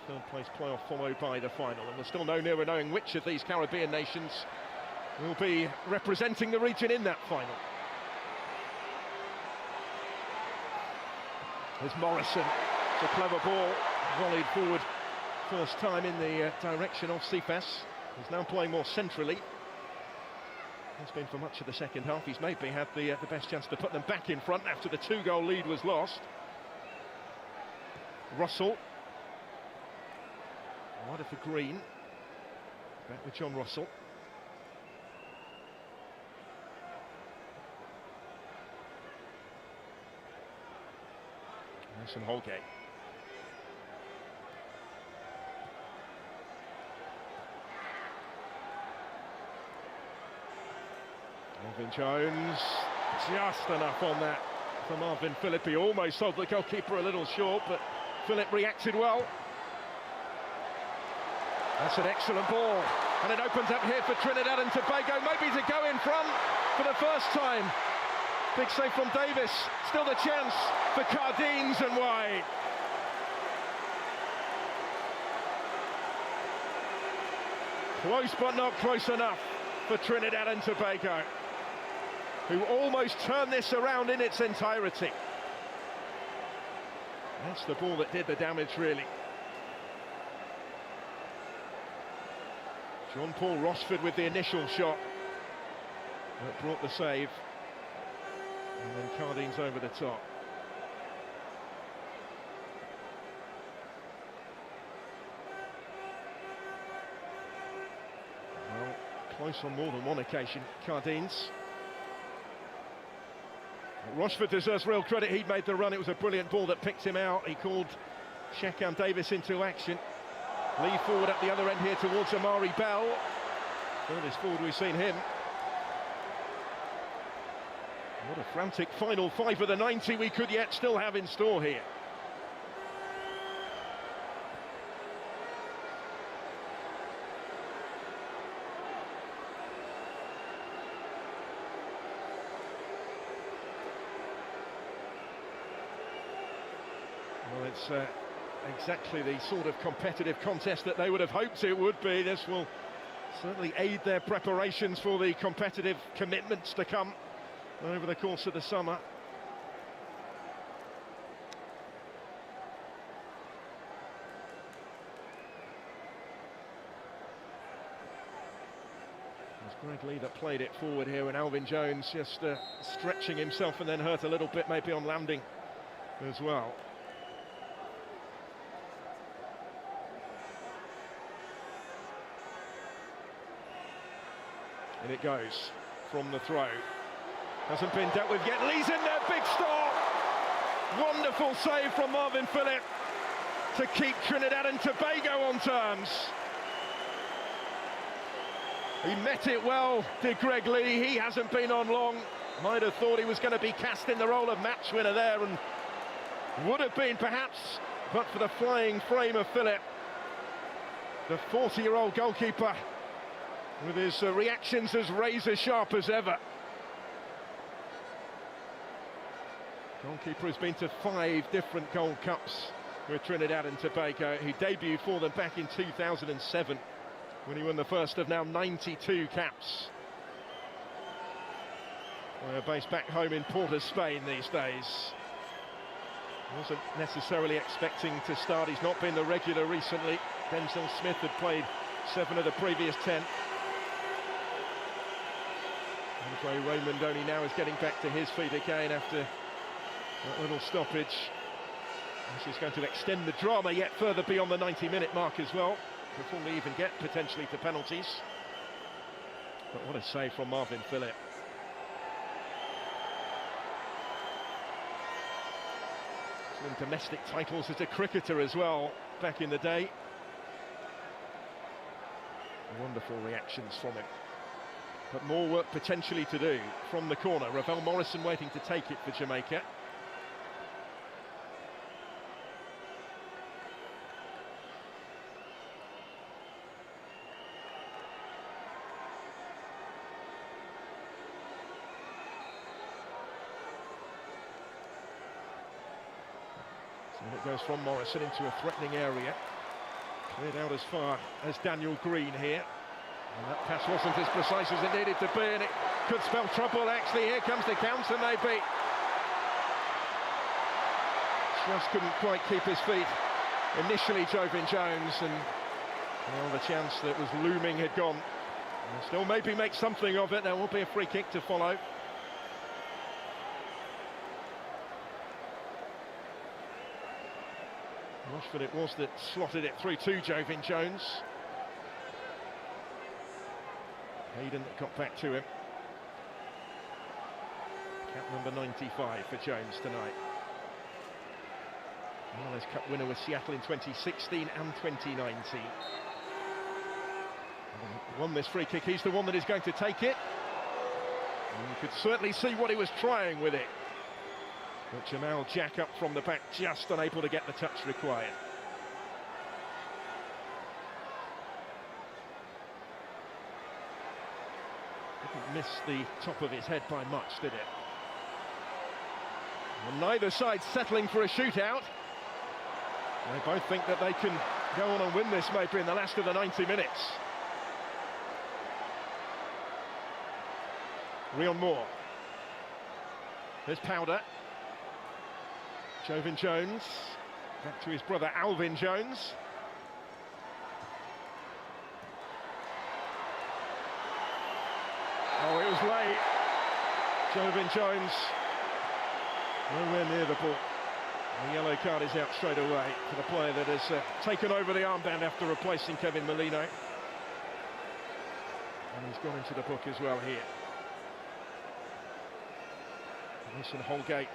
[SPEAKER 1] Third place playoff followed by the final, and we're still no nearer knowing which of these Caribbean nations will be representing the region in that final. There's Morrison. It's a clever ball, volleyed forward. First time in the direction of Cephas. He's now playing more centrally. Has been for much of the second half. He's maybe had the best chance to put them back in front after the 2-goal lead was lost. Russell. Wider for Green. Back with John Russell. Mason Holgate. Marvin Jones, just enough on that for Marvin Phillip. He almost sold the goalkeeper a little short, but Phillip reacted well. That's an excellent ball, and it opens up here for Trinidad and Tobago, maybe to go in front for the first time. Big save from Davis, still the chance for Cardines and wide. Close but not close enough for Trinidad and Tobago, who almost turned this around in its entirety. That's the ball that did the damage, really. John Paul Rossford with the initial shot that brought the save. And then Cardines over the top. Well, close on more than one occasion, Cardines. Rossford deserves real credit. He'd made the run. It was a brilliant ball that picked him out. He called Shekan Davis into action. Lee forward at the other end here towards Amari Bell. Furthest forward we've seen him. What a frantic final 5 of the 90 we could yet still have in store here. Well, it's exactly the sort of competitive contest that they would have hoped it would be. This will certainly aid their preparations for the competitive commitments to come over the course of the summer. It was Greg Lee that played it forward here, and Alvin Jones just stretching himself and then hurt a little bit maybe on landing as well. And it goes from the throw. Hasn't been dealt with yet. Lee's in there, big stop. Wonderful save from Marvin Phillip to keep Trinidad and Tobago on terms. He met it well, did Greg Lee. He hasn't been on long. Might have thought he was going to be cast in the role of match winner there, and would have been perhaps, but for the flying frame of Phillip. The 40-year-old goalkeeper with his reactions as razor sharp as ever. Goalkeeper has been to 5 different Gold Cups with Trinidad and Tobago. He debuted for them back in 2007 when he won the first of now 92 caps. They're based back home in Port of Spain these days. Wasn't necessarily expecting to start. He's not been the regular recently. Denzel Smith had played 7 of the previous 10. Andre Raymond only now is getting back to his feet again after that little stoppage. This is going to extend the drama yet further beyond the 90-minute mark as well, before we even get potentially to penalties. But what a save from Marvin Phillip. Some domestic titles as a cricketer as well back in the day. Wonderful reactions from him. But more work potentially to do from the corner. Ravel Morrison waiting to take it for Jamaica. So it goes from Morrison into a threatening area. Cleared out as far as Daniel Green here. And that pass wasn't as precise as it needed to be, and it could spell trouble actually. Here comes the counter maybe. Just couldn't quite keep his feet. Initially Jovin Jones, and well, the chance that was looming had gone. And still maybe make something of it. There will be a free kick to follow. Rushford it was that slotted it through to Jovin Jones. Hayden that got back to him. Cap number 95 for Jones tonight. MLS Cup winner with Seattle in 2016 and 2019. Won this free kick, he's the one that is going to take it. And you could certainly see what he was trying with it. But Jamal Jack up from the back, just unable to get the touch required. Didn't miss the top of his head by much, did it? And neither side settling for a shootout. They both think that they can go on and win this maybe in the last of the 90 minutes. Rion Moore. There's Powder. Jovin Jones. Back to his brother Alvin Jones. Oh, it was late. Jovin Jones nowhere near the ball. The yellow card is out straight away for the player that has taken over the armband after replacing Kevin Molino. And he's gone into the book as well here. Wilson Holgate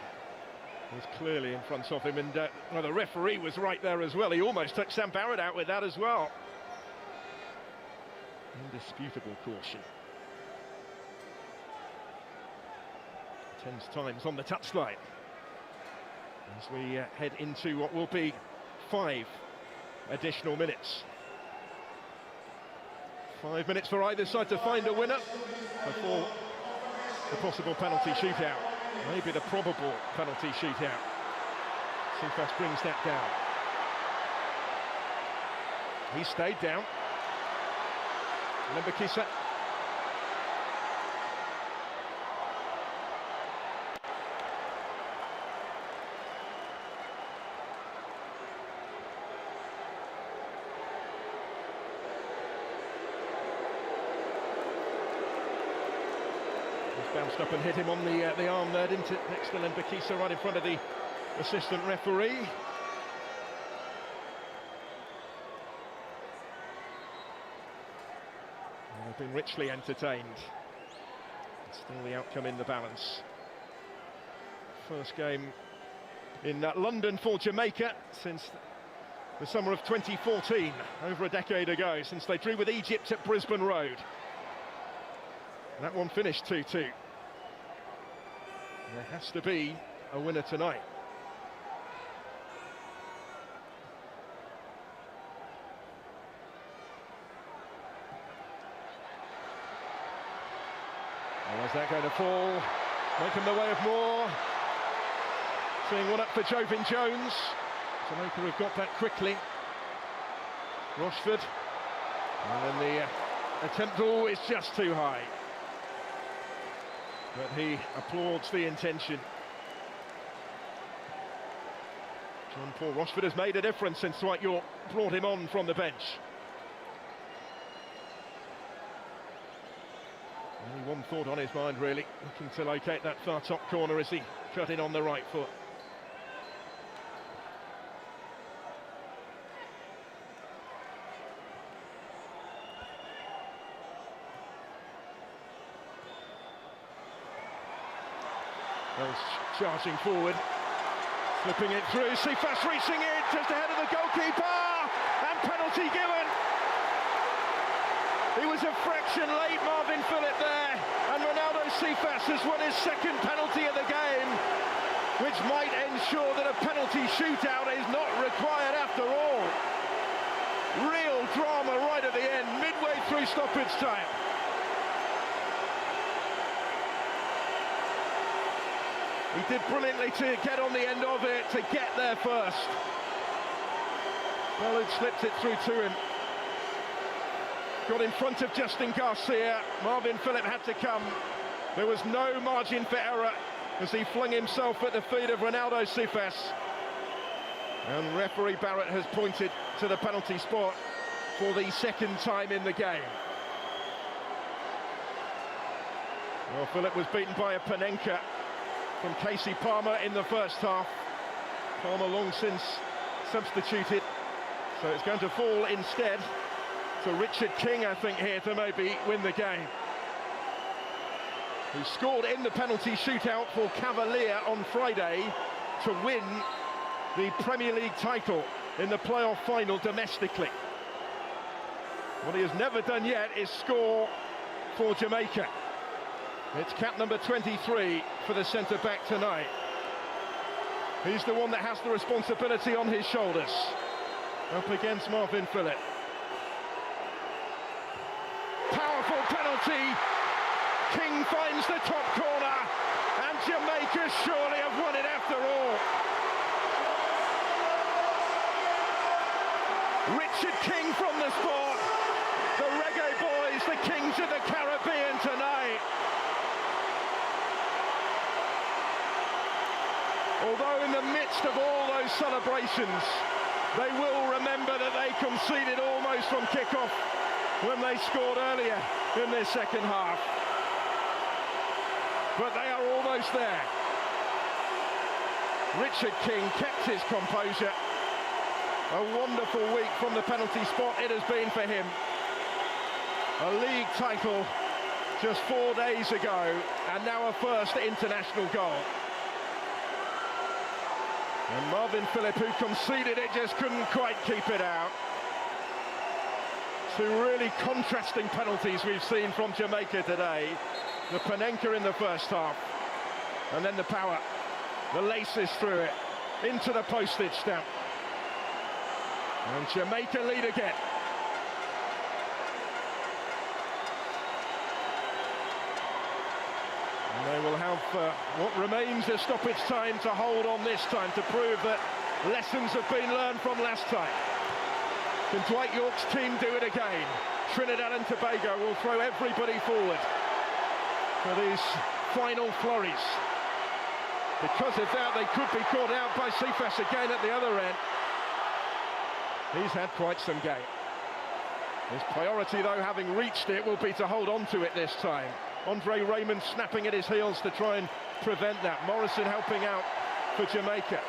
[SPEAKER 1] was clearly in front of him, and well, the referee was right there as well. He almost took Sam Barrett out with that as well. Indisputable caution. 10 times on the touchline as we head into what will be 5 additional minutes. 5 minutes for either side to find a winner before the possible penalty shootout. Maybe the probable penalty shootout. Sifas brings that down. He stayed down. Limbakisa. Bounced up and hit him on the arm there, didn't it? Next to Limbakisa, right in front of the assistant referee. And they've been richly entertained. Still the outcome in the balance. First game in London for Jamaica since the summer of 2014, over a decade ago, since they drew with Egypt at Brisbane Road. That one finished 2-2. There has to be a winner tonight. Well, is that going to fall? Making the way of Moore. Seeing one up for Jovin Jones. Jamaica have got that quickly. Rochford. And then the attempt is just too high. But he applauds the intention. John Paul Rochford has made a difference since Dwight York brought him on from the bench. Only one thought on his mind, really, looking to locate that far top corner as he cut in on the right foot. Wells charging forward, flipping it through, Cephas reaching it just ahead of the goalkeeper, and penalty given. He was a fraction late, Marvin Phillip there, and Ronaldo Cephas has won his second penalty of the game, which might ensure that a penalty shootout is not required after all. Real drama right at the end, midway through stoppage time. He did brilliantly to get on the end of it, to get there first. Bellwood slipped it through to him. Got in front of Justin Garcia. Marvin Phillip had to come. There was no margin for error as he flung himself at the feet of Ronaldo Cephas. And referee Barrett has pointed to the penalty spot for the second time in the game. Well, Phillip was beaten by a Panenka from Casey Palmer in the first half. Palmer long since substituted, so it's going to fall instead to Richard King, I think, here to maybe win the game. Who scored in the penalty shootout for Cavalier on Friday to win the Premier League title in the playoff final domestically. What he has never done yet is score for Jamaica. It's cap number 23 for the centre-back tonight. He's the one that has the responsibility on his shoulders, up against Marvin Phillip. Powerful penalty. King finds the top corner, and Jamaica surely have won it after all. Richard King from the spot. The Reggae Boyz, the Kings of the Caribbean tonight. Although in the midst of all those celebrations, they will remember that they conceded almost from kick-off when they scored earlier in their second half. But they are almost there. Richard King kept his composure. A wonderful week from the penalty spot it has been for him. A league title just 4 days ago, and now a first international goal. And Marvin Phillip, who conceded it, just couldn't quite keep it out. Two really contrasting penalties we've seen from Jamaica today. The Panenka in the first half, and then the power. The laces through it, into the postage stamp. And Jamaica lead again. And they will have what remains of stoppage time to hold on this time, to prove that lessons have been learned from last time. Can Dwight York's team do it again? Trinidad and Tobago will throw everybody forward for these final flurries. Because of that, they could be caught out by Cephas again at the other end. He's had quite some game. His priority, though, having reached it, will be to hold on to it this time. Andre Raymond snapping at his heels to try and prevent that. Morrison helping out for Jamaica.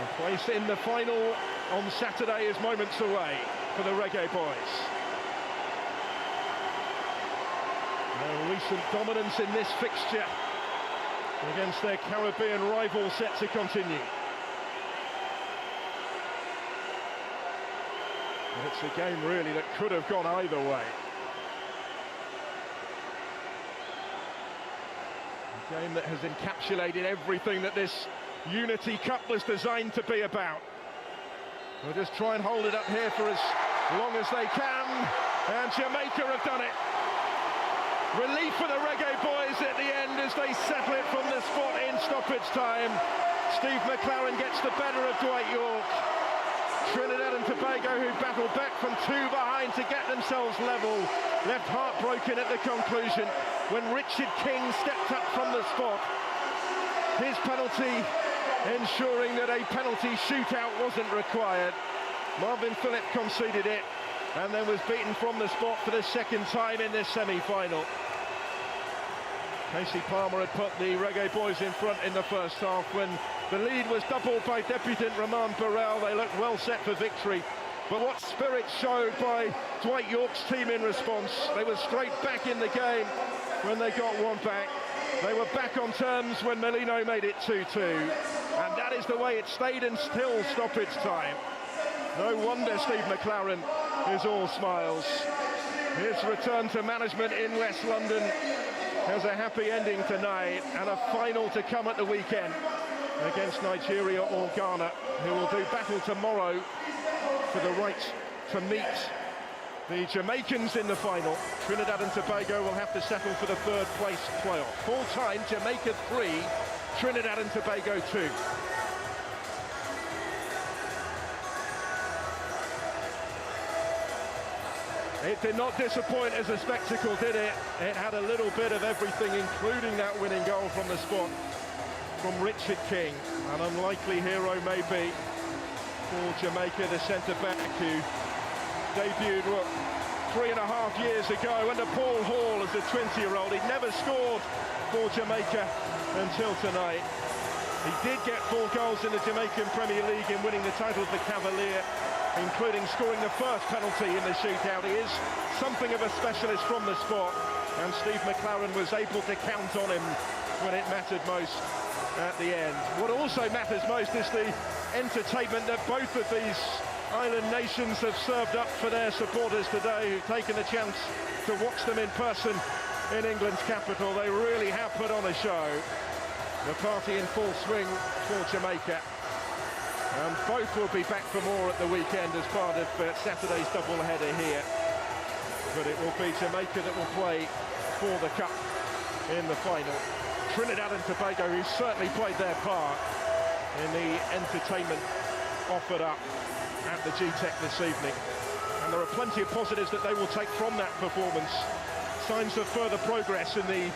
[SPEAKER 1] A place in the final on Saturday is moments away for the Reggae Boyz. Their recent dominance in this fixture against their Caribbean rival set to continue. But it's a game really that could have gone either way. A game that has encapsulated everything that this Unity Cup was designed to be about. They'll just try and hold it up here for as long as they can, and Jamaica have done it. Relief for the Reggae Boyz at the end as they settle it from the spot in stoppage time. Steve McLaren gets the better of Dwight York. Trinidad and Tobago, who battled back from 2 behind to get themselves level, left heartbroken at the conclusion when Richard King stepped up from the spot. His penalty ensuring that a penalty shootout wasn't required. Marvin Phillip conceded it and then was beaten from the spot for the second time in this semi-final. Casey Palmer had put the Reggae Boyz in front in the first half. When the lead was doubled by debutant Roman Burrell, they looked well set for victory. But what spirit showed by Dwight York's team in response. They were straight back in the game when they got one back. They were back on terms when Merlino made it 2-2. And that is the way it stayed until stoppage time. No wonder Steve McLaren is all smiles. His return to management in West London has a happy ending tonight, and a final to come at the weekend against Nigeria or Ghana, who will do battle tomorrow for the right to meet the Jamaicans in the final. Trinidad and Tobago will have to settle for the third place playoff. Full time, Jamaica 3, Trinidad and Tobago 2. It did not disappoint as a spectacle, did it? It had a little bit of everything, including that winning goal from the spot from Richard King. An unlikely hero maybe for Jamaica, the centre-back who debuted, 3.5 years ago under Paul Hall as a 20-year-old. He'd never scored for Jamaica until tonight. He did get 4 goals in the Jamaican Premier League in winning the title of the Cavalier, including scoring the first penalty in the shootout. He is something of a specialist from the spot, and Steve McLaren was able to count on him when it mattered most at the end. What also matters most is the entertainment that both of these island nations have served up for their supporters today, who've taken the chance to watch them in person in England's capital. They really have put on a show. The party in full swing for Jamaica. And both will be back for more at the weekend as part of Saturday's double-header here. But it will be Jamaica that will play for the cup in the final. Trinidad and Tobago, who certainly played their part in the entertainment offered up at the G-Tech this evening. And there are plenty of positives that they will take from that performance. Signs of further progress in the